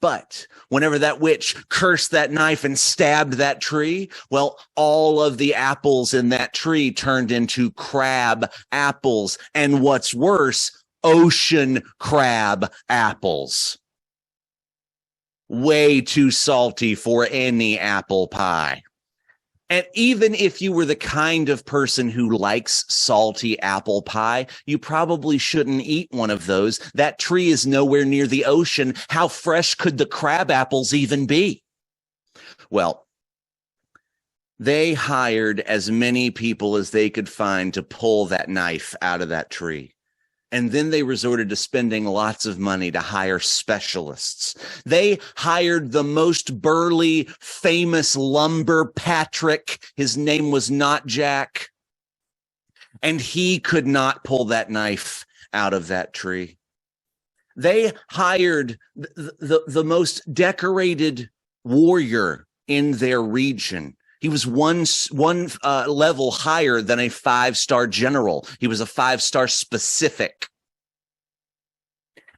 D: But whenever that witch cursed that knife and stabbed that tree, well, all of the apples in that tree turned into crab apples. And what's worse, ocean crab apples. Way too salty for any apple pie. And even if you were the kind of person who likes salty apple pie, you probably shouldn't eat one of those. That tree is nowhere near the ocean. How fresh could the crab apples even be? Well, they hired as many people as they could find to pull that knife out of that tree. And then they resorted to spending lots of money to hire specialists. They hired the most burly, famous lumber Patrick. His name was not Jack. And he could not pull that knife out of that tree. They hired the most decorated warrior in their region. He was one level higher than a 5-star general. He was a 5-star specific.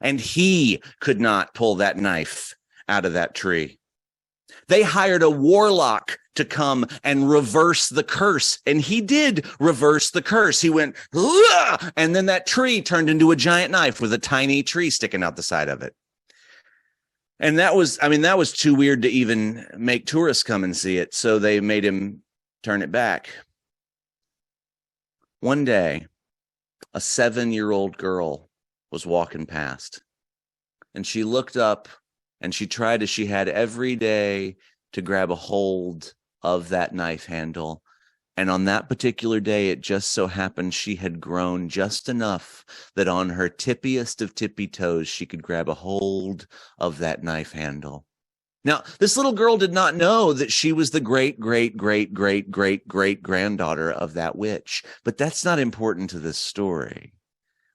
D: And he could not pull that knife out of that tree. They hired a warlock to come and reverse the curse. And he did reverse the curse. He went, "Ugh!" And then that tree turned into a giant knife with a tiny tree sticking out the side of it. And that was too weird to even make tourists come and see it. So they made him turn it back. One day, a 7-year-old girl was walking past, and she looked up and she tried as she had every day to grab a hold of that knife handle. And on that particular day, it just so happened she had grown just enough that on her tippiest of tippy toes, she could grab a hold of that knife handle. Now, this little girl did not know that she was the great granddaughter of that witch. But that's not important to this story.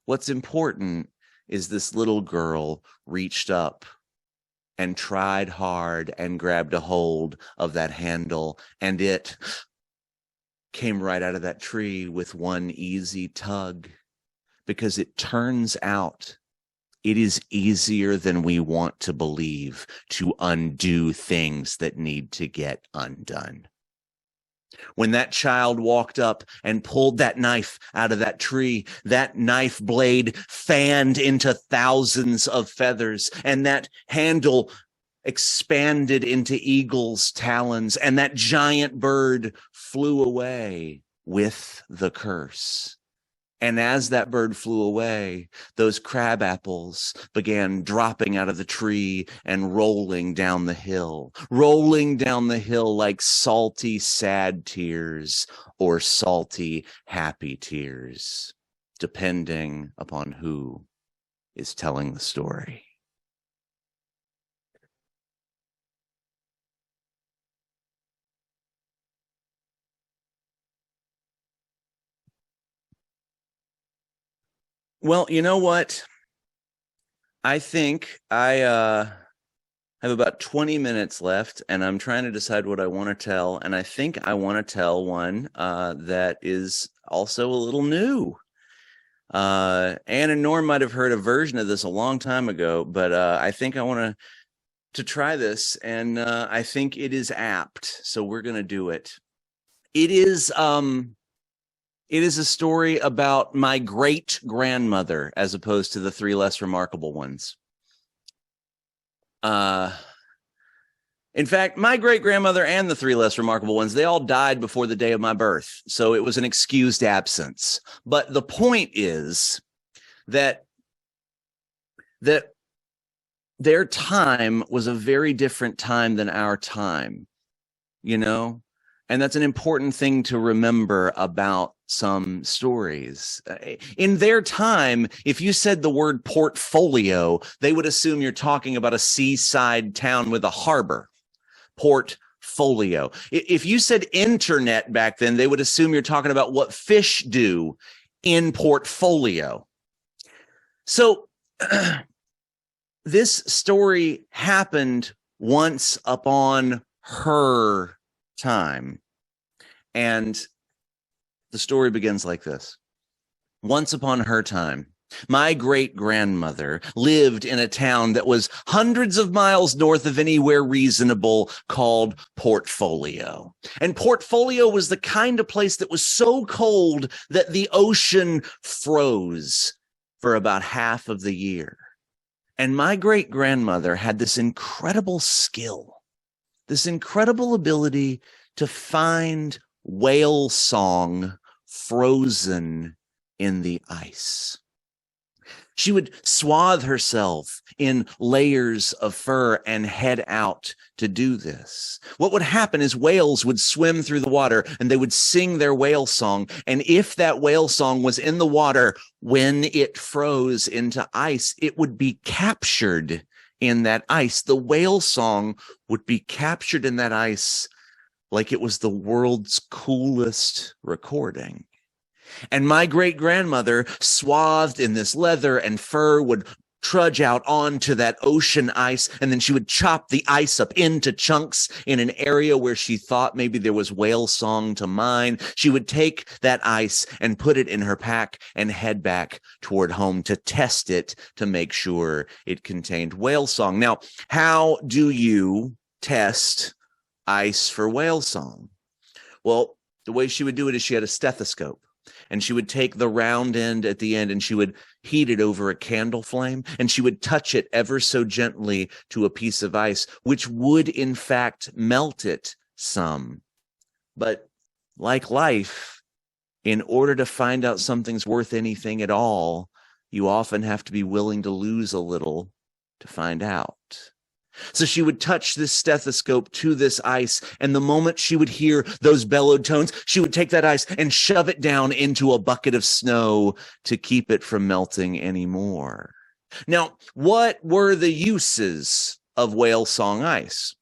D: What's important is this little girl reached up and tried hard and grabbed a hold of that handle, and it came right out of that tree with one easy tug, because it turns out it is easier than we want to believe to undo things that need to get undone. When that child walked up and pulled that knife out of that tree, that knife blade fanned into thousands of feathers, and that handle expanded into eagle's talons, and that giant bird flew away with the curse. And as that bird flew away, those crab apples began dropping out of the tree and rolling down the hill like salty, sad tears or salty, happy tears. depending upon who is telling the story. Well, you know what? I think I have about 20 minutes left, and I'm trying to decide what I want to tell. And I think I want to tell one that is also a little new. Ann and Norm might have heard a version of this a long time ago, but I think I want to try this, and I think it is apt. So we're going to do it. It is a story about my great grandmother, as opposed to the three less remarkable ones. In fact, my great grandmother and the three less remarkable ones, they all died before the day of my birth. So it was an excused absence. But the point is that their time was a very different time than our time, you know? And that's an important thing to remember about some stories. In their time, if you said the word portfolio, they would assume you're talking about a seaside town with a harbor. Portfolio. If you said internet back then, they would assume you're talking about what fish do in portfolio. So this story happened once upon her time. And the story begins like this. Once upon her time, my great grandmother lived in a town that was hundreds of miles north of anywhere reasonable, called Portfolio. And Portfolio was the kind of place that was so cold that the ocean froze for about half of the year. And my great grandmother had this incredible skill, this incredible ability to find whale song frozen in the ice. She would swathe herself in layers of fur and head out to do this. What would happen is whales would swim through the water and they would sing their whale song. And if that whale song was in the water, when it froze into ice, it would be captured in that ice. The whale song would be captured in that ice like it was the world's coolest recording. And my great grandmother, swathed in this leather and fur, would trudge out onto that ocean ice, and then she would chop the ice up into chunks in an area where she thought maybe there was whale song to mine. She would take that ice and put it in her pack and head back toward home to test it to make sure it contained whale song. Now, how do you test ice for whale song? Well, the way she would do it is she had a stethoscope. And she would take the round end at the end and she would heat it over a candle flame, and she would touch it ever so gently to a piece of ice, which would in fact melt it some. But like life, in order to find out something's worth anything at all, you often have to be willing to lose a little to find out. So she would touch this stethoscope to this ice, and the moment she would hear those bellowed tones, she would take that ice and shove it down into a bucket of snow to keep it from melting anymore. Now, what were the uses of whale song ice?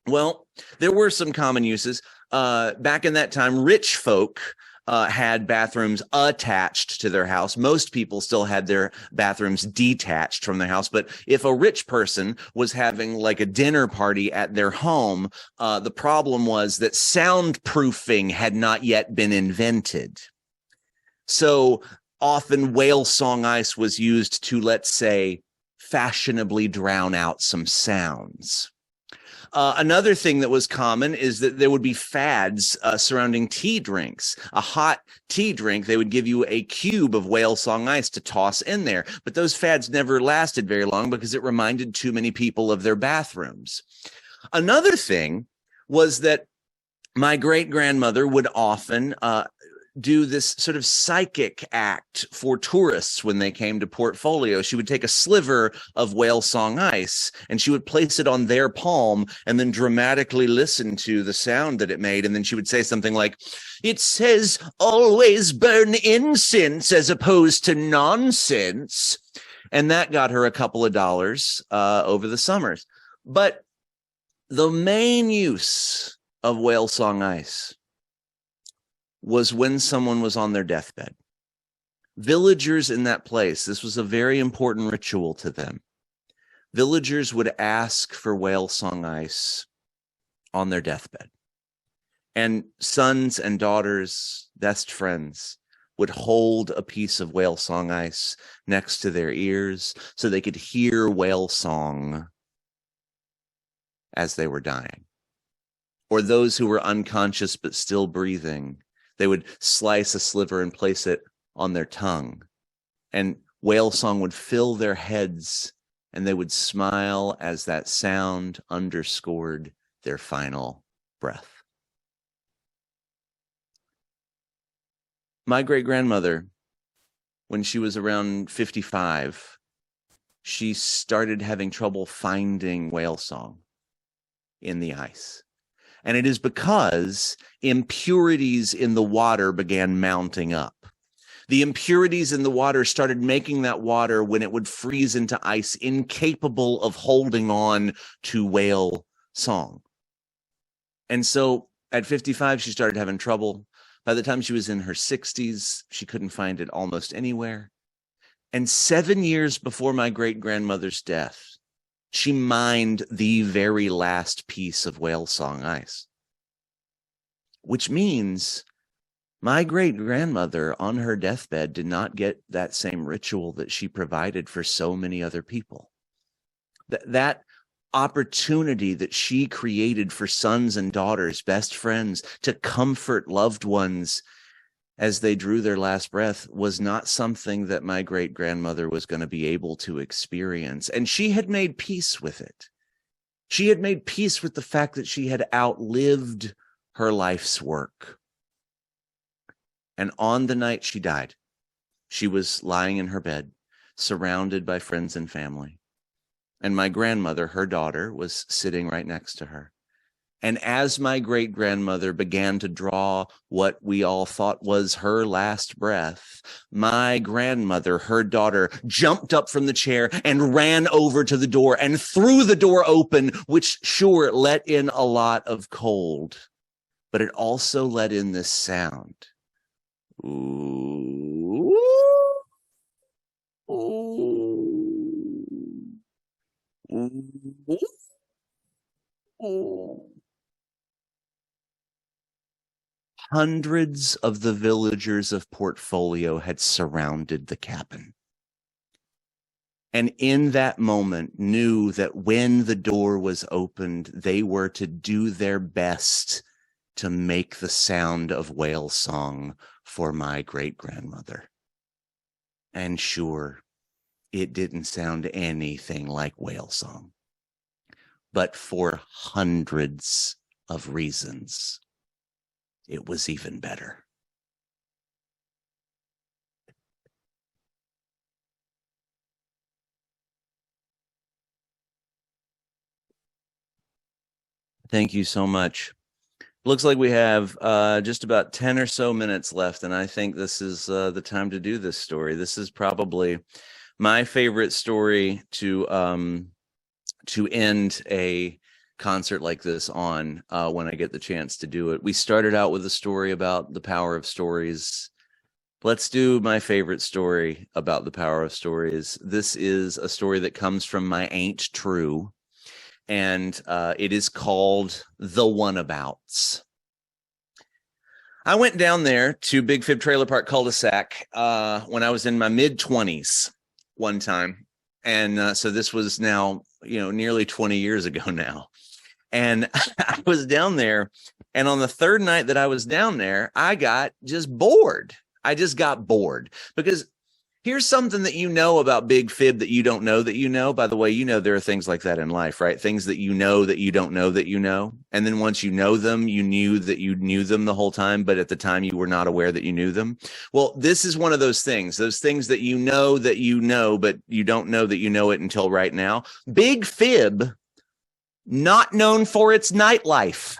D: Well, there were some common uses. Back in that time, rich folk had bathrooms attached to their house. Most people still had their bathrooms detached from their house. But if a rich person was having like a dinner party at their home, the problem was that soundproofing had not yet been invented. So often whale song ice was used to, let's say, fashionably drown out some sounds. Another thing that was common is that there would be fads surrounding tea drinks. A hot tea drink, they would give you a cube of whale song ice to toss in there. But those fads never lasted very long because it reminded too many people of their bathrooms. Another thing was that my great-grandmother would often do this sort of psychic act for tourists when they came to Portfolio. She would take a sliver of whale song ice and she would place it on their palm and then dramatically listen to the sound that it made. And then she would say something like, "It says always burn incense as opposed to nonsense." And that got her a couple of dollars over the summers. But the main use of whale song ice was when someone was on their deathbed. Villagers in that place, this was a very important ritual to them. Villagers would ask for whale song ice on their deathbed. And sons and daughters, best friends, would hold a piece of whale song ice next to their ears so they could hear whale song as they were dying. Or those who were unconscious but still breathing, they would slice a sliver and place it on their tongue. And whale song would fill their heads, and they would smile as that sound underscored their final breath. My great-grandmother, when she was around 55, she started having trouble finding whale song in the ice. And it is because impurities in the water began mounting up. The impurities in the water started making that water, when it would freeze into ice, incapable of holding on to whale song. And so at 55, she started having trouble. By the time she was in her 60s, she couldn't find it almost anywhere. And 7 years before my great-grandmother's death, she mined the very last piece of whale song ice. Which means my great-grandmother on her deathbed did not get that same ritual that she provided for so many other people. That opportunity that she created for sons and daughters, best friends, to comfort loved ones as they drew their last breath was not something that my great-grandmother was going to be able to experience. And she had made peace with it. She had made peace with the fact that she had outlived her life's work. And on the night she died, she was lying in her bed, surrounded by friends and family. And my grandmother, her daughter, was sitting right next to her. And as my great-grandmother began to draw what we all thought was her last breath, my grandmother, her daughter, jumped up from the chair and ran over to the door and threw the door open, which sure let in a lot of cold, but it also let in this sound. Ooh. Ooh. Ooh. Hundreds of the villagers of Portfolio had surrounded the cabin. And in that moment knew that when the door was opened, they were to do their best to make the sound of whale song for my great-grandmother. And sure, it didn't sound anything like whale song. But for hundreds of reasons, it was even better. Thank you so much. Looks like we have just about 10 or so minutes left, and I think this is the time to do this story. This is probably my favorite story to end a concert like this on when I get the chance to do it. We started out with a story about the power of stories. Let's do my favorite story about the power of stories. This is a story that comes from my Ain't True, and it is called The Oneabouts. I went down there to Big Fib Trailer Park cul-de-sac when I was in my mid-20s one time. And so this was now, nearly 20 years ago now. And I was down there, and on the third night that I was down there, I got just bored. I just got bored because Here's something that you know about Big Fib that you don't know that you know. By the way, you know there are things like that in life, right? Things that you know that you don't know that you know. And then once you know them, you knew that you knew them the whole time, but at the time you were not aware that you knew them. Well, this is one of those things that you know, but you don't know that you know it until right now. Big Fib, not known for its nightlife.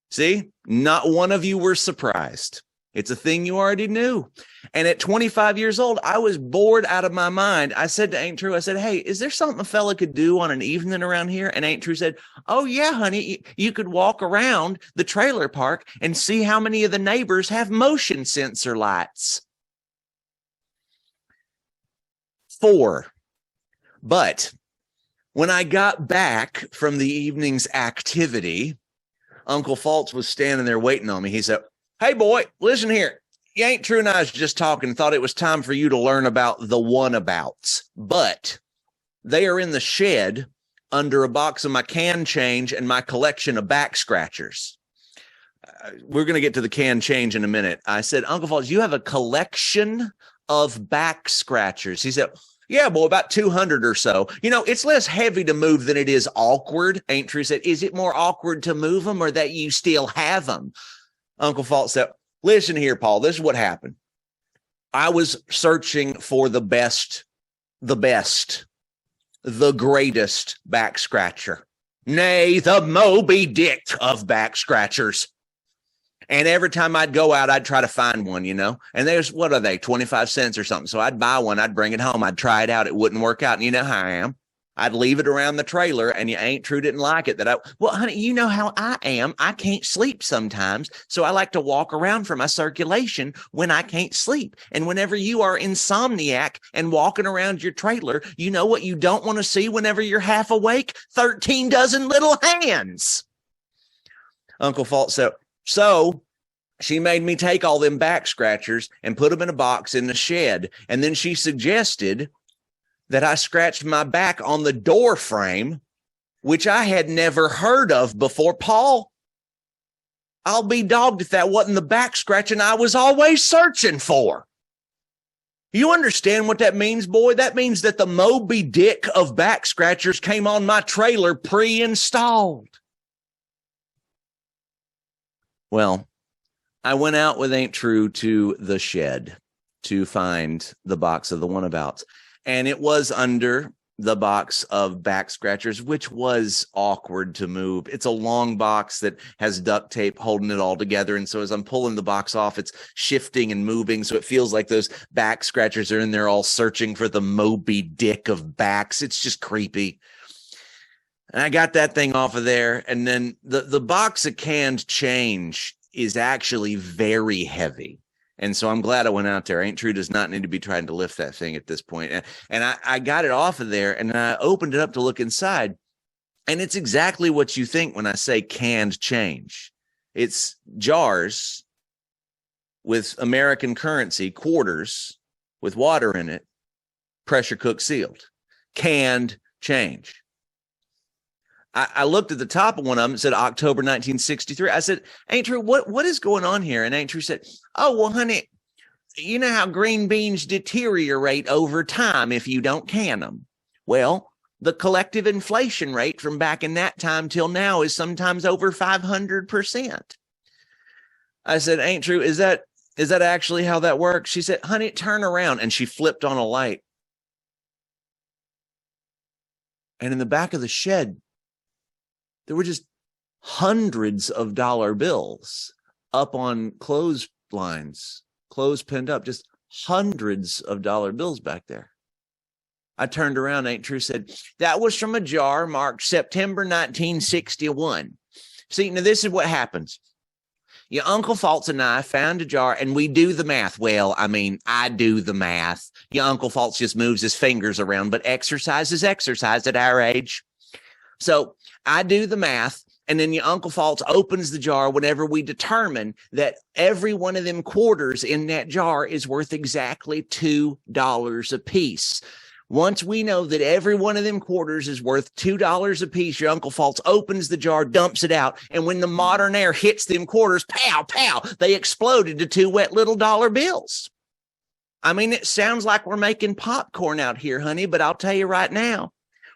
D: See, not one of you were surprised. It's a thing you already knew. And at 25 years old, I was bored out of my mind. I said to Ain't True, I said, hey, is there something a fella could do on an evening around here? And Ain't True said, oh, yeah, honey, you could walk around the trailer park and see how many of the neighbors have motion sensor lights. 4. But when I got back from the evening's activity, Uncle Faltz was standing there waiting on me. He said, hey, boy, listen here. You Ain't True and I was just talking, thought it was time for you to learn about the one-abouts. But they are in the shed under a box of my can change and my collection of back scratchers. We're going to get to the can change in a minute. I said, Uncle Faltz, you have a collection of back scratchers. He said, yeah, boy, about 200 or so. You know, it's less heavy to move than it is awkward. Ain't True said, is it more awkward to move them or that you still have them? Uncle Faltz said, listen here, Paul, this is what happened. I was searching for the best, the greatest back scratcher. Nay, the Moby Dick of back scratchers. And every time I'd go out, I'd try to find one, you know, and there's, what are they, 25 cents or something. So I'd buy one, I'd bring it home, I'd try it out. It wouldn't work out. And you know how I am. I'd leave it around the trailer and you Ain't True didn't like it. Well, honey, you know how I am. I can't sleep sometimes. So I like to walk around for my circulation when I can't sleep. And whenever you are insomniac and walking around your trailer, you know what you don't want to see whenever you're half awake? 13 dozen little hands. Uncle Faltz said, so she made me take all them back scratchers and put them in a box in the shed. And then she suggested that I scratched my back on the door frame, which I had never heard of before. Paul, I'll be dogged if that wasn't the back scratching I was always searching for. You understand what that means, boy? That means that the Moby Dick of back scratchers came on my trailer pre-installed. Well, I went out with Ain't True to the shed to find the box of the one-abouts. And it was under the box of back scratchers, which was awkward to move. It's a long box that has duct tape holding it all together. And so as I'm pulling the box off, it's shifting and moving. So it feels like those back scratchers are in there all searching for the Moby Dick of backs. It's just creepy. And I got that thing off of there. And then the box of canned change is actually very heavy. And so I'm glad I went out there. Ain't True does not need to be trying to lift that thing at this point. And I got it off of there and I opened it up to look inside. And it's exactly what you think when I say canned change. It's jars with American currency, quarters with water in it, pressure cooked sealed, canned change. I looked at the top of one of them. It said October 1963. I said, Ain't True, what is going on here? And Ain't True said, oh, well, honey, you know how green beans deteriorate over time if you don't can them. Well, the collective inflation rate from back in that time till now is sometimes over 500%. I said, Ain't True, is that actually how that works? She said, honey, turn around. And she flipped on a light. And in the back of the shed, there were just hundreds of dollar bills up on clotheslines, clothes pinned up, just hundreds of dollar bills back there. I turned around, Ain't True said, that was from a jar marked September 1961. See, now this is what happens. Your Uncle Faltz and I found a jar and we do the math. Well, I mean, I do the math. Your Uncle Faltz just moves his fingers around, but exercise is exercise at our age. So I do the math, and then your Uncle Faltz opens the jar whenever we determine that every one of them quarters in that jar is worth exactly $2 a piece. Once we know that every one of them quarters is worth $2 a piece, your Uncle Faltz opens the jar, dumps it out, and when the modern air hits them quarters, pow, pow, they explode into 2 wet little dollar bills. I mean, it sounds like we're making popcorn out here, honey, but I'll tell you right now,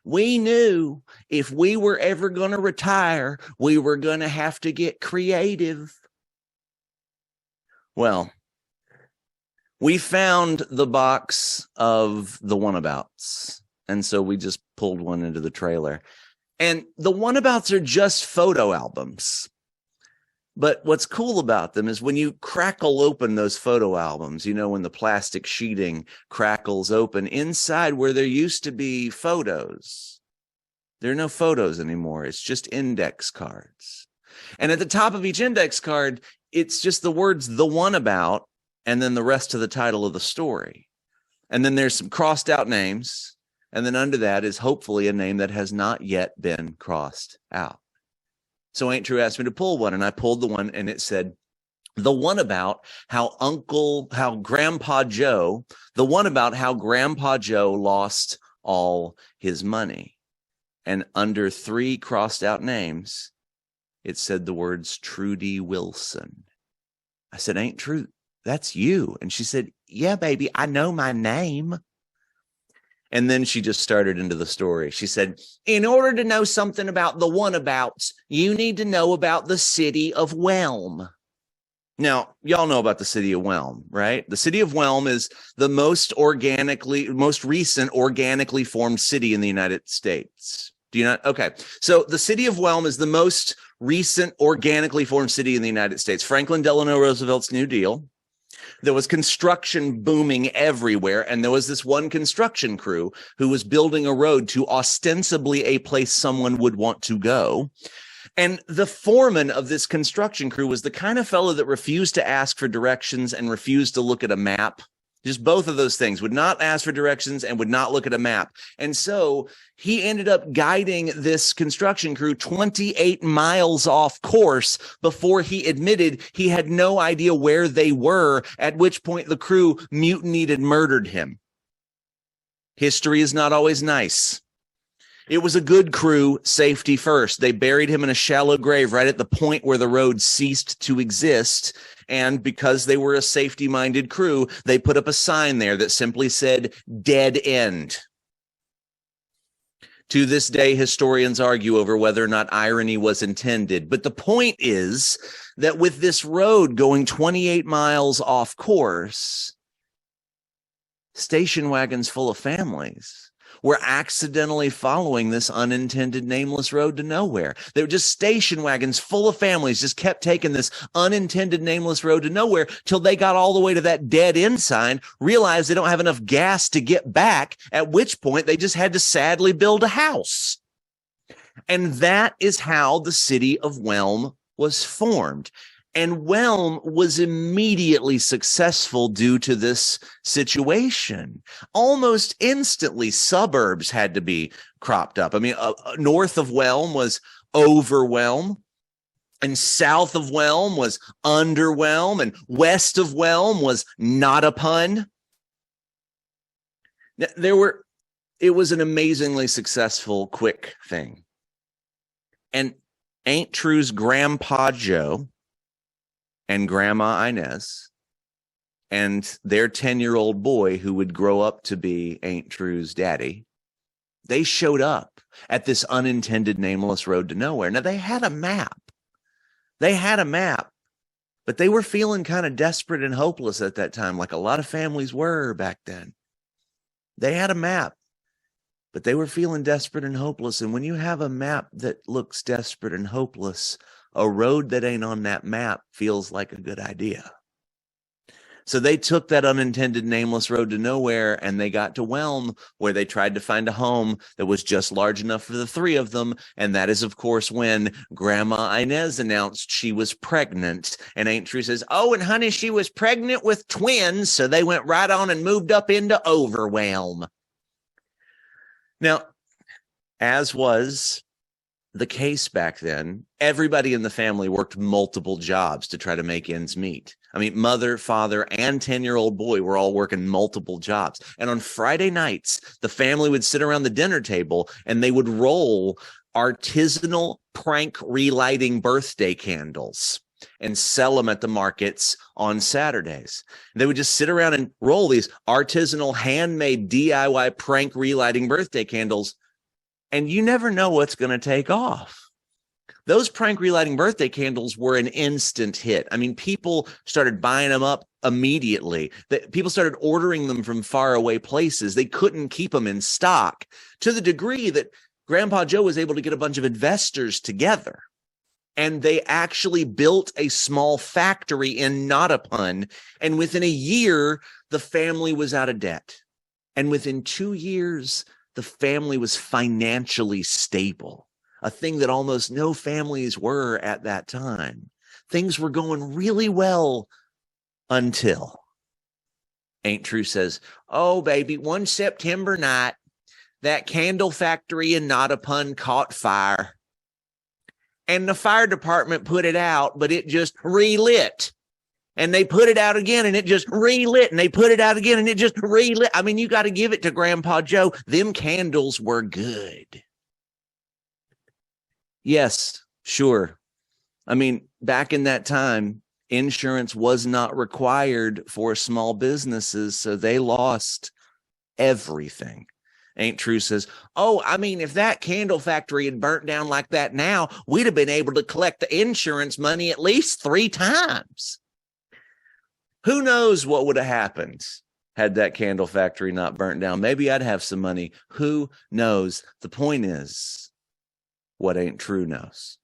D: we knew if we were ever going to retire, we were going to have to get creative. Well, we found the box of the Wannabouts, and so we just pulled one into the trailer. And the Wannabouts are just photo albums. But what's cool about them is when you crackle open those photo albums, you know, when the plastic sheeting crackles open, inside where there used to be photos, there are no photos anymore. It's just index cards. And at the top of each index card, it's just the words "the Wannabout" and then the rest of the title of the story. And then there's some crossed out names. And then under that is hopefully a name that has not yet been crossed out. So Ain't True asked me to pull one, and I pulled the one, and it said, the one about how Grandpa Joe lost all his money. And under 3 crossed out names, it said the words Trudy Wilson. I said, Ain't True, that's you. And she said, yeah, baby, I know my name. And then she just started into the story. She said, in order to know something about the Wannabouts, you need to know about the city of Whelm. Now, y'all know about the city of Whelm, right? The city of Whelm is the most recent organically formed city in the United States. Do you not? Okay. So the city of Whelm is the most recent organically formed city in the United States. Franklin Delano Roosevelt's New Deal. There was construction booming everywhere, and there was this one construction crew who was building a road to ostensibly a place someone would want to go. And the foreman of this construction crew was the kind of fellow that refused to ask for directions and refused to look at a map. Just both of those things, would not ask for directions and would not look at a map. And so he ended up guiding this construction crew 28 miles off course before he admitted he had no idea where they were, at which point the crew mutinied and murdered him. History is not always nice. It was a good crew, safety first. They buried him in a shallow grave right at the point where the road ceased to exist. And because they were a safety-minded crew, they put up a sign there that simply said, dead end. To this day, historians argue over whether or not irony was intended. But the point is that with this road going 28 miles off course, station wagons full of families were accidentally following this unintended nameless road to nowhere. They were just station wagons full of families just kept taking this unintended nameless road to nowhere till they got all the way to that dead end sign, realized they don't have enough gas to get back, at which point they just had to sadly build a house. And that is how the city of Whelm was formed. And Whelm was immediately successful due to this situation. Almost instantly, suburbs had to be cropped up. I mean, north of Whelm was Overwhelm, and south of Whelm was Underwhelm, and west of Whelm was Not a Pun. It was an amazingly successful, quick thing. And Ain't True's Grandpa Joe and Grandma Inez and their 10-year-old boy who would grow up to be Ain't True's daddy, they showed up at this unintended nameless road to nowhere. Now, they had a map. But they were feeling kind of desperate and hopeless at that time, like a lot of families were back then. They had a map, but they were feeling desperate and hopeless. And when you have a map that looks desperate and hopeless, a road that ain't on that map feels like a good idea. So they took that unintended nameless road to nowhere, and they got to Whelm, where they tried to find a home that was just large enough for the 3 of them. And that is, of course, when Grandma Inez announced she was pregnant. And Ain't True says, oh, and honey, she was pregnant with twins. So they went right on and moved up into Overwhelm. Now, as was the case back then, everybody in the family worked multiple jobs to try to make ends meet. I mean, mother, father, and 10-year-old boy were all working multiple jobs. And on Friday nights, the family would sit around the dinner table and they would roll artisanal prank relighting birthday candles. and sell them at the markets on Saturdays. They would just sit around and roll these artisanal, handmade DIY prank relighting birthday candles, and you never know what's going to take off. Those prank relighting birthday candles were an instant hit. I mean, people started buying them up immediately. People started ordering them from faraway places. They couldn't keep them in stock, to the degree that Grandpa Joe was able to get a bunch of investors together. And they actually built a small factory in Nottapun. And within a year, the family was out of debt. And within 2 years, the family was financially stable. A thing that almost no families were at that time. Things were going really well until Ain't True says, "Oh, baby, one September night, that candle factory in Nottapun caught fire. And the fire department put it out, but it just relit. And they put it out again, and it just relit. And they put it out again, and it just relit. I mean, you got to give it to Grandpa Joe. Them candles were good." Yes, sure. I mean, back in that time, insurance was not required for small businesses, so they lost everything. Ain't True says, "Oh, I mean, if that candle factory had burnt down like that now, we'd have been able to collect the insurance money at least 3 times. Who knows what would have happened had that candle factory not burnt down? Maybe I'd have some money. Who knows? The point is, what Ain't True knows.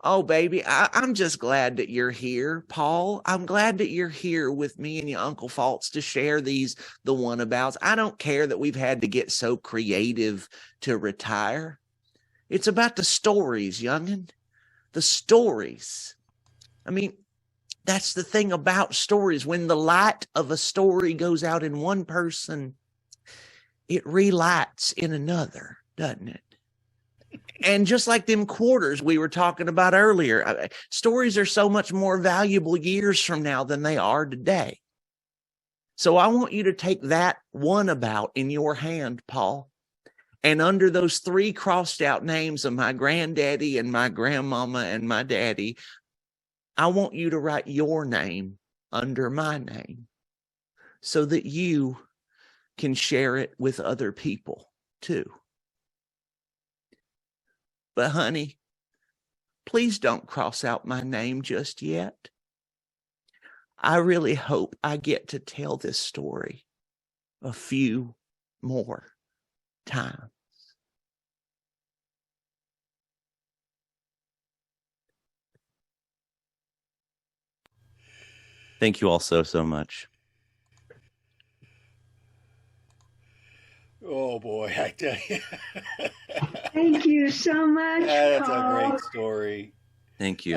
D: Oh, baby, I'm just glad that you're here, Paul. I'm glad that you're here with me and your Uncle Faltz to share the one-abouts. I don't care that we've had to get so creative to retire. It's about the stories, young'un. The stories. I mean, that's the thing about stories. When the light of a story goes out in one person, it relights in another, doesn't it? And just like them quarters we were talking about earlier, stories are so much more valuable years from now than they are today. So I want you to take that one about in your hand, Paul, and under those 3 crossed out names of my granddaddy and my grandmama and my daddy, I want you to write your name under my name so that you can share it with other people too. But honey, please don't cross out my name just yet. I really hope I get to tell this story a few more times. Thank you all so much.
B: Oh boy, I tell you.
A: Thank you so much,
B: That's
A: Paul.
B: a great story.
D: Thank you.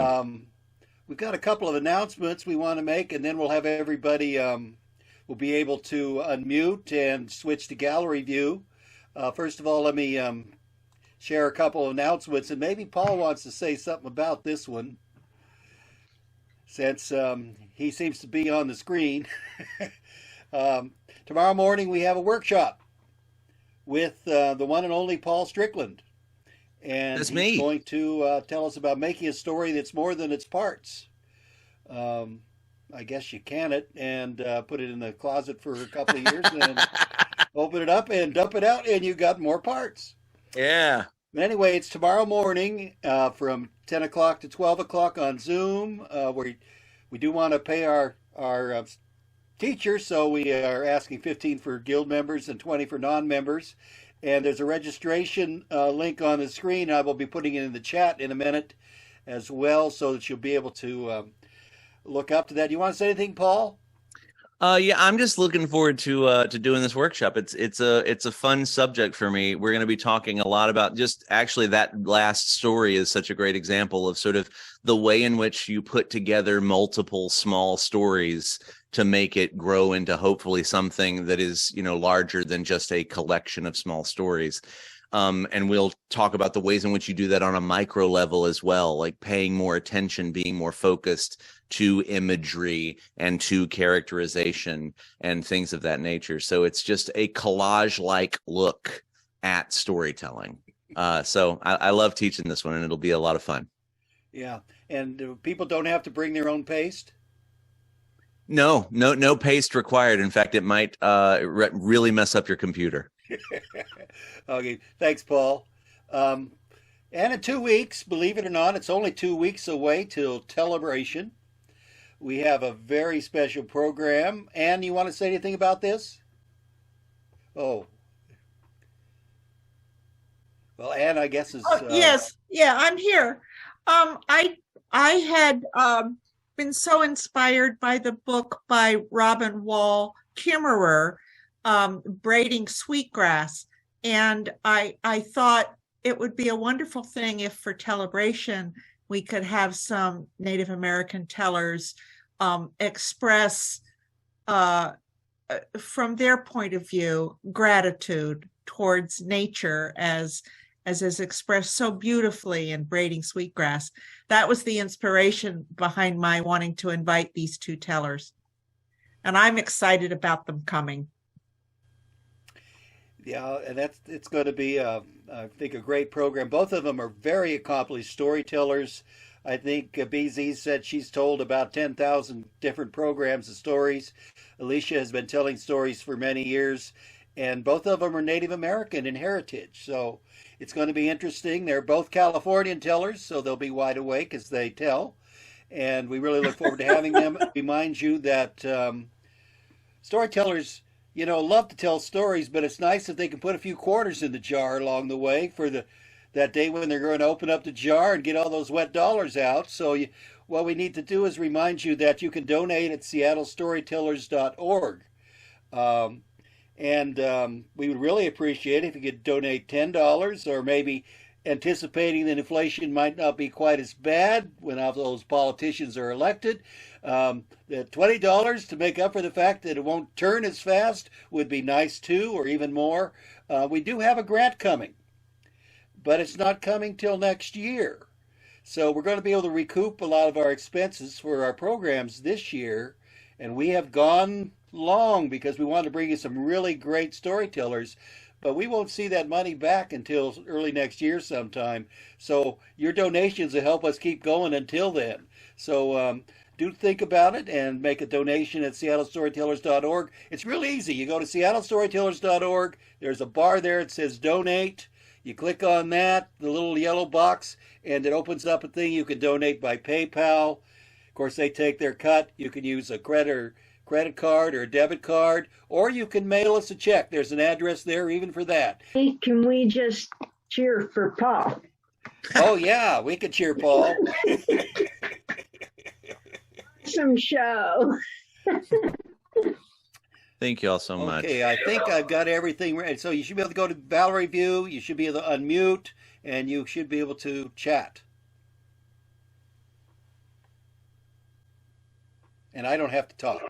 B: We've got a couple of announcements we want to make, and then we'll have everybody will be able to unmute and switch to gallery view. First of all, let me share a couple of announcements, and maybe Paul wants to say something about this one, since he seems to be on the screen. Tomorrow morning we have a workshop with the one and only Paul Strickland. And
D: That's
B: he's
D: me.
B: going to tell us about making a story that's more than its parts. I guess you can it and put it in the closet for a couple of years and then open it up and dump it out, and you got more parts.
D: Yeah.
B: But anyway, it's tomorrow morning from 10 o'clock to 12 o'clock on Zoom. Where we do want to pay our teachers, so we are asking 15 for guild members and 20 for non-members. And there's a registration link on the screen. I will be putting it in the chat in a minute as well, so that you'll be able to look up to that. You want to say anything, Paul?
D: Yeah, I'm just looking forward to doing this workshop. It's a fun subject for me. We're going to be talking a lot about just actually that last story is such a great example of sort of the way in which you put together multiple small stories to make it grow into hopefully something that is, larger than just a collection of small stories. And we'll talk about the ways in which you do that on a micro level as well, like paying more attention, being more focused to imagery and to characterization and things of that nature. So it's just a collage-like look at storytelling. So I love teaching this one, and it'll be a lot of fun.
B: Yeah. And people don't have to bring their own paste?
D: No paste required. In fact, it might really mess up your computer.
B: Okay, thanks, Paul. And in 2 weeks, believe it or not, it's only 2 weeks away till Celebration. We have a very special program. Anne, you want to say anything about this? Oh. Well, Anne, I guess is...
C: Yes, yeah, I'm here. I had been so inspired by the book by Robin Wall Kimmerer, Braiding Sweetgrass, and I thought it would be a wonderful thing if for Celebration we could have some Native American tellers express from their point of view gratitude towards nature as is expressed so beautifully in Braiding Sweetgrass. That was the inspiration behind my wanting to invite these two tellers. And I'm excited about them coming.
B: Yeah, and it's going to be, I think, a great program. Both of them are very accomplished storytellers. I think BZ said she's told about 10,000 different programs and stories. Alicia has been telling stories for many years, and both of them are Native American in heritage. So it's going to be interesting. They're both Californian tellers, so they'll be wide awake as they tell. And we really look forward to having them. Remind you that storytellers, love to tell stories, but it's nice if they can put a few quarters in the jar along the way for that day when they're going to open up the jar and get all those wet dollars out. So what we need to do is remind you that you can donate at seattlestorytellers.org. And we would really appreciate it if you could donate $10, or maybe anticipating that inflation might not be quite as bad when all those politicians are elected. The $20 to make up for the fact that it won't turn as fast would be nice too, or even more. We do have a grant coming, but it's not coming till next year. So we're going to be able to recoup a lot of our expenses for our programs this year. And we have gone long because we want to bring you some really great storytellers, but we won't see that money back until early next year sometime. So your donations will help us keep going until then. So do think about it and make a donation at seattlestorytellers.org. It's really easy. You go to seattlestorytellers.org. There's a bar there. It says donate. You click on that, the little yellow box, and it opens up a thing. You can donate by PayPal. Of course, they take their cut. You can use a credit card or a debit card, or you can mail us a check. There's an address there even for that.
A: Hey, can we just cheer for Paul?
B: Oh, yeah, we can cheer Paul.
A: Some show.
D: Thank you all so much.
B: Okay, I think I've got everything ready. So you should be able to go to Valerie View. You should be able to unmute, and you should be able to chat. And I don't have to talk.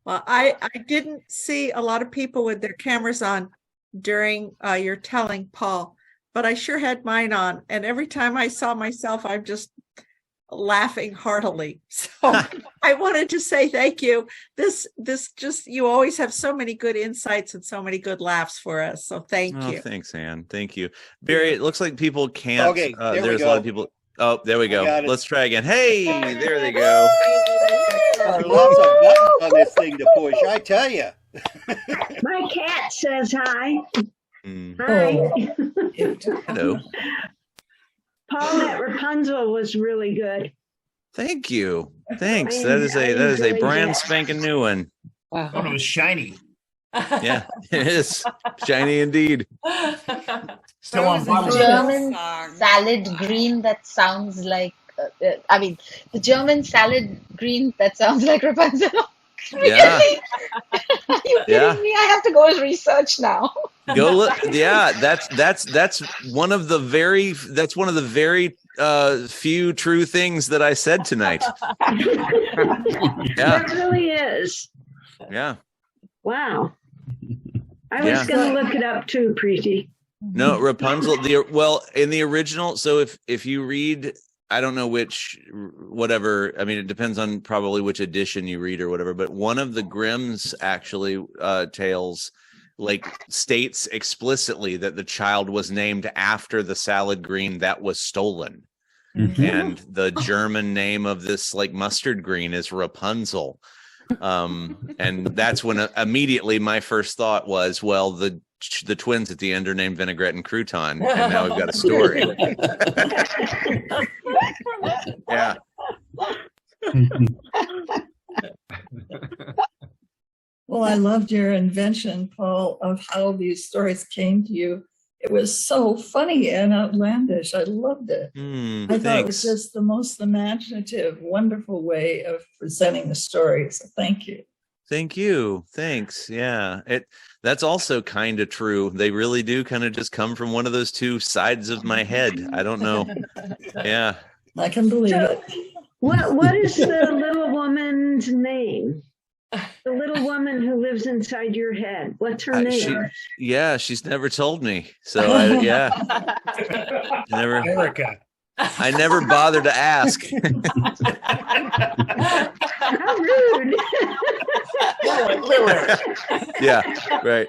C: Well, I didn't see a lot of people with their cameras on during your telling, Paul, but I sure had mine on. And every time I saw myself, I'm just laughing heartily. So I wanted to say thank you. This just, you always have so many good insights and so many good laughs for us. So thank you.
D: Thanks, Anne. Thank you. Barry, it looks like people can't.
B: Okay,
D: there's a lot of people. Oh, there we go. Let's try again. Hey, there they go.
B: There are lots of buttons on this thing to push, I tell you.
A: My cat says hi.
D: Mm.
A: Hi.
D: Hello.
A: Paul, that Rapunzel was really good.
D: Thank you. Thanks.
A: I
D: That is a
A: enjoyed
D: brand
A: that.
D: spanking new one.
E: Wow. Oh, it was shiny.
D: Yeah, it is shiny indeed.
E: Still on bottle.
F: German salad green that sounds like the German salad green that sounds like Rapunzel.
D: Yeah.
F: Are you kidding me? I have to go and research now.
D: Go look. Yeah, that's one of the very few true things that I said tonight. Yeah.
A: It really is.
D: Yeah.
A: Wow. I was going to look it up too, Preeti.
D: No, Rapunzel. In the original. So if you read, I don't know whatever. I mean, it depends on probably which edition you read or whatever. But one of the Grimm's actually tales like states explicitly that the child was named after the salad green that was stolen. And the German name of this like mustard green is Rapunzel. And that's when immediately my first thought was, well, the twins at the end are named Vinaigrette and Crouton, and now we've got a story. Yeah.
G: Well, I loved your invention, Paul, of how these stories came to you. It was so funny and outlandish. I loved it. I thought it was just the most imaginative, wonderful way of presenting the story. So thank you.
D: Thank you. Thanks. Yeah. That's also kind of true. They really do kind of just come from one of those two sides of my head. I don't know. Yeah.
G: I can believe it.
A: What is the little woman's name? The little woman who lives inside your head. What's her name?
D: She's never told me. So
E: Erica.
D: I never bothered to ask.
A: How rude.
D: Yeah, right.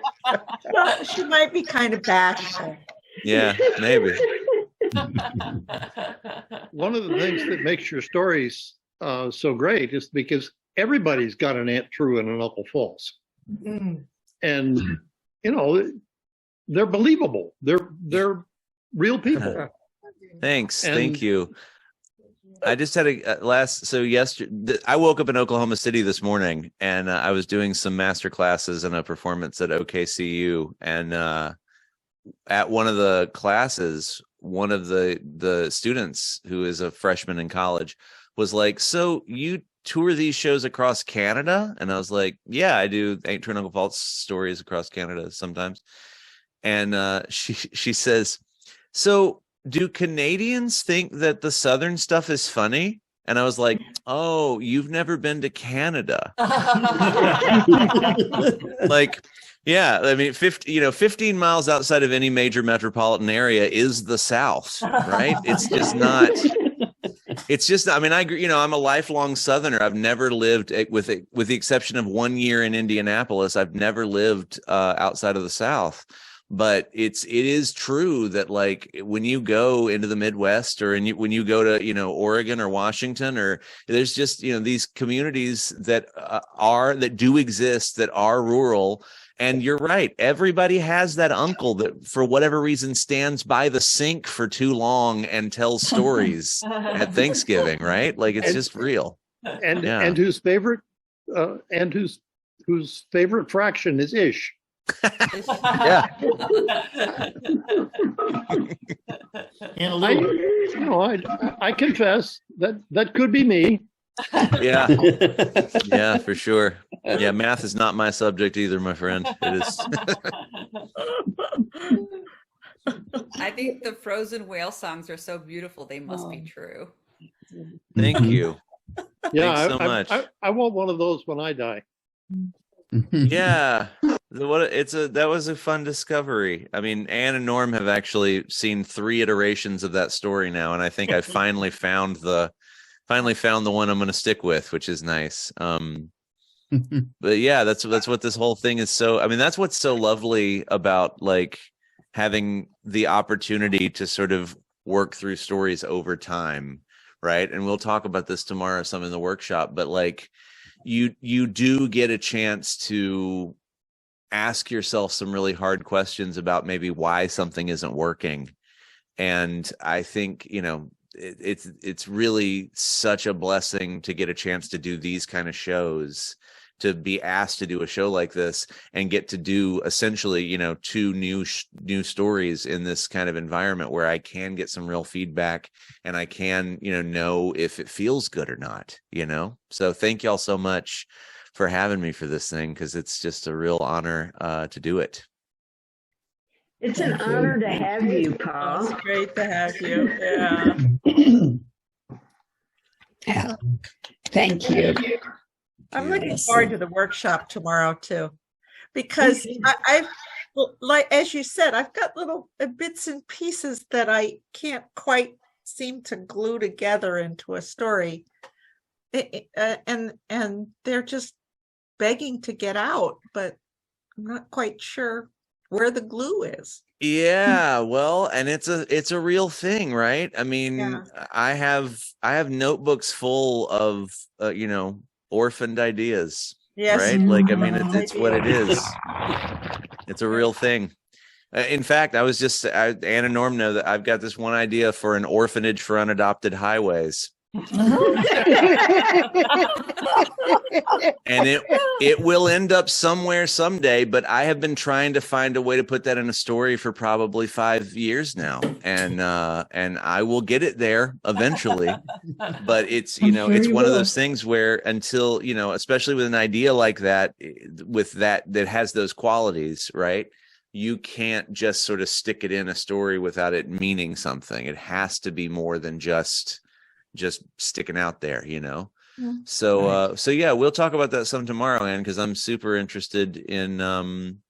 C: Well, she might be kind of bashful.
D: Yeah, maybe.
H: One of the things that makes your stories so great is because everybody's got an Aunt True and an Uncle False. And, you know, they're believable. They're real people.
D: Thanks. Thank you. I just had yesterday, I woke up in Oklahoma City this morning, and I was doing some master classes and a performance at OKCU. And at one of the classes, one of the students who is a freshman in college was like, "So you tour these shows across Canada?" And I was like, "Yeah, I do Aunt True and Uncle False stories across Canada sometimes." And she says, "So do Canadians think that the Southern stuff is funny?" And I was like, "Oh, you've never been to Canada." Like, yeah, I mean, 15 miles outside of any major metropolitan area is the South, right? It's just not. It's just, I mean, I'm a lifelong Southerner. I've never lived, with the exception of 1 year in Indianapolis, I've never lived outside of the South. But it is true that, like, when you go into the Midwest, or when you go to, Oregon or Washington, or there's just, these communities that do exist, that are rural. And you're right. Everybody has that uncle that, for whatever reason, stands by the sink for too long and tells stories at Thanksgiving, right? Like, it's just real.
H: And whose favorite fraction is ish.
D: Yeah.
H: I confess that could be me.
D: Yeah. Yeah, for sure. Yeah, math is not my subject either, my friend. It is.
I: I think the frozen whale songs are so beautiful. They must be true.
D: Thank you.
H: Yeah,
D: thanks so much.
H: I want one of those when I die.
D: Yeah, that was a fun discovery. I mean, Anne and Norm have actually seen 3 iterations of that story now, and I think I finally found the one I'm going to stick with, which is nice. But yeah, that's what this whole thing is. So, I mean, that's what's so lovely about, like, having the opportunity to sort of work through stories over time, right? And we'll talk about this tomorrow, some in the workshop, but, like, you do get a chance to ask yourself some really hard questions about maybe why something isn't working. And I think, it's really such a blessing to get a chance to do these kind of shows, to be asked to do a show like this and get to do essentially, 2 new stories in this kind of environment where I can get some real feedback and I can, know if it feels good or not, So thank y'all so much for having me for this thing, because it's just a real honor to do it.
A: It's an honor to have you, Paul.
C: It's great to have you. Yeah.
A: Yeah. Thank you.
C: I'm looking forward to the workshop tomorrow too, because I've, like, as you said, I've got little bits and pieces that I can't quite seem to glue together into a story, and they're just begging to get out, but I'm not quite sure where the glue is.
D: Yeah, well, and it's a real thing, right? I mean,
C: Yeah.
D: I have notebooks full of orphaned ideas,
C: Yes.
D: right? Like, I mean,
C: Mhm.
D: it's what it is. It's a real thing. In fact, Ann and Norm know that I've got this one idea for an orphanage for unadopted highways. And it will end up somewhere someday, but I have been trying to find a way to put that in a story for probably 5 years now, and I will get it there eventually. But it's it's one of those things where until especially with an idea like that, with that has those qualities, right? You can't just sort of stick it in a story without it meaning something. It has to be more than just sticking out there, So yeah, we'll talk about that some tomorrow, Ann, because I'm super interested in and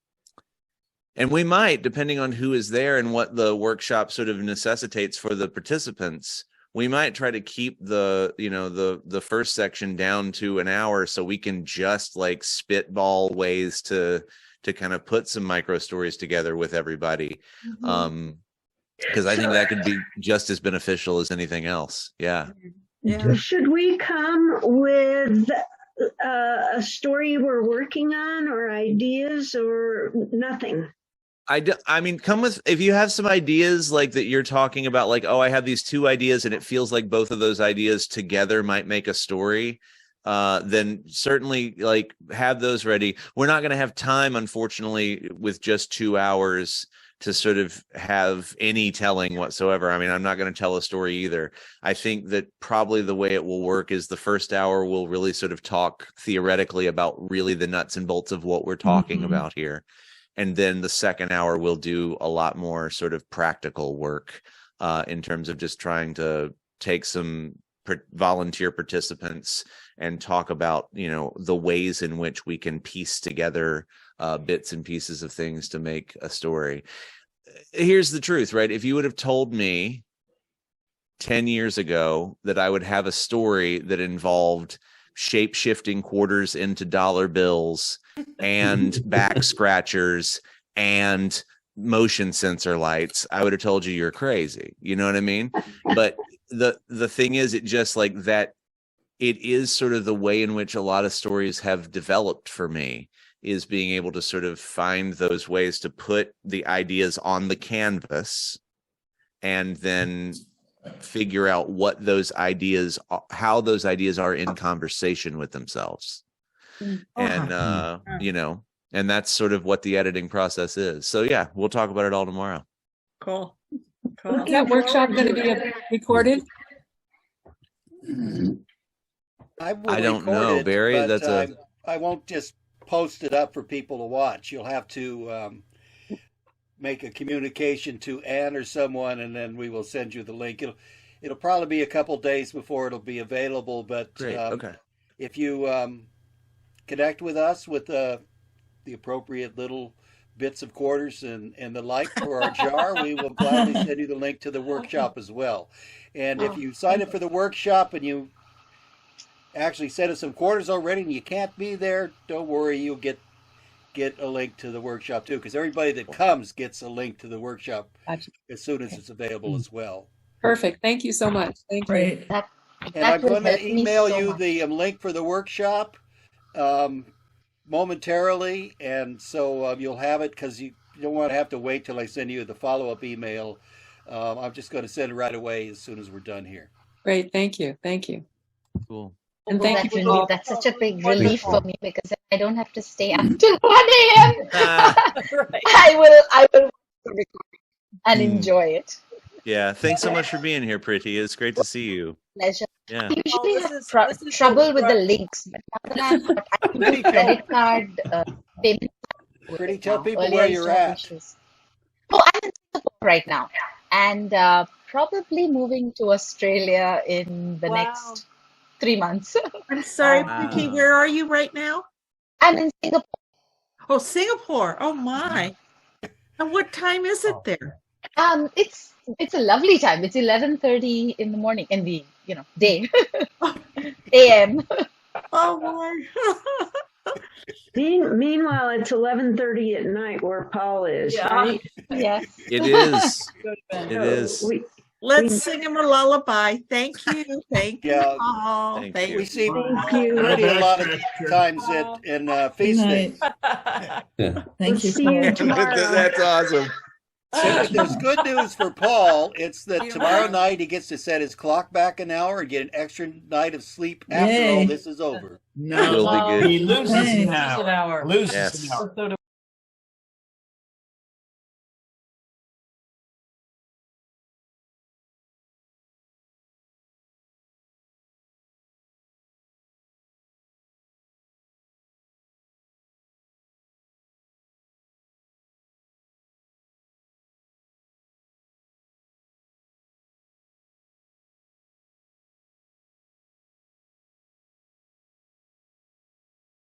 D: we might, depending on who is there and what the workshop sort of necessitates for the participants, we might try to keep the first section down to an hour so we can just like spitball ways to kind of put some micro stories together with everybody. Because I think that could be just as beneficial as anything else. Yeah.
A: Should we come with a story we're working on or ideas or nothing?
D: I mean, come with, if you have some ideas like that you're talking about, like, oh, I have these 2 ideas and it feels like both of those ideas together might make a story. Then certainly like have those ready. We're not going to have time, unfortunately, with just 2 hours to sort of have any telling whatsoever. I mean, I'm not going to tell a story either. I think that probably the way it will work is the first hour will really sort of talk theoretically about really the nuts and bolts of what we're talking about here. And then the second hour will do a lot more sort of practical work in terms of just trying to take some volunteer participants and talk about, the ways in which we can piece together bits and pieces of things to make a story. Here's the truth, right? If you would have told me 10 years ago that I would have a story that involved shape-shifting quarters into dollar bills and back scratchers and motion sensor lights, I would have told you you're crazy. You know what I mean? But the thing is, it just like that, it is sort of the way in which a lot of stories have developed for me, is being able to sort of find those ways to put the ideas on the canvas and then figure out what those ideas, how those ideas are in conversation with themselves. And, and that's sort of what the editing process is. So yeah, we'll talk about it all tomorrow.
C: Cool.
J: Is that workshop going to be recorded?
B: I
D: don't know, Barry.
B: I won't just post it up for people to watch. You'll have to make a communication to Ann or someone, and then we will send you the link. It'll probably be a couple days before it'll be available, but if you connect with us with the appropriate little bits of quarters and the like for our jar, we will gladly send you the link to the workshop as well. And if you sign up for the workshop and you actually sent us some quarters already and you can't be there, don't worry, you'll get a link to the workshop too, because everybody that comes gets a link to the workshop as soon as it's available as well.
J: Perfect. Thank you so much. Thank you.
B: And I'm going to email you the link for the workshop momentarily, and so you'll have it, because you don't want to have to wait till I send you the follow-up email. I'm just going to send it right away as soon as we're done here.
J: Great. Thank you. Thank you.
D: Cool.
J: And thank you.
F: That's such a big relief for me, because I don't have to stay until 1 a.m. I will record and enjoy it.
D: Yeah. Thanks so much for being here, Pretty. It's great to see you.
F: Pleasure.
D: Yeah.
F: I usually have trouble with the links, but now that I can do credit card payment.
B: Pretty, tell people where you're at.
F: Oh, I'm in Singapore right now, and probably moving to Australia in the next 3 months.
C: I'm sorry, Pretty, where are you right now?
F: I'm in Singapore.
C: Oh, Singapore. Oh my. And what time is it there?
F: It's a lovely time. It's 11:30 in the morning, in the day, a.m.
C: Oh boy.
A: Meanwhile, it's 11:30 at night where Paul is, right?
F: Yes.
D: It is. It is.
C: Let's sing him a lullaby. Thank you. Thank you,
B: Yeah.
C: Paul.
D: Thank
C: Thank
D: you.
B: We see
A: Thank you.
B: Rudy a lot of times in feast
G: night.
B: days.
G: Thank you.
A: See you
G: Paul.
A: tomorrow.
D: That's awesome.
B: So there's good news for Paul. It's that tomorrow night he gets to set his clock back an hour and get an extra night of sleep after
G: Yay.
B: all this is over.
E: No,
D: Will be good.
E: he loses
G: Hey.
E: an hour. Loses
D: Yes.
E: an hour.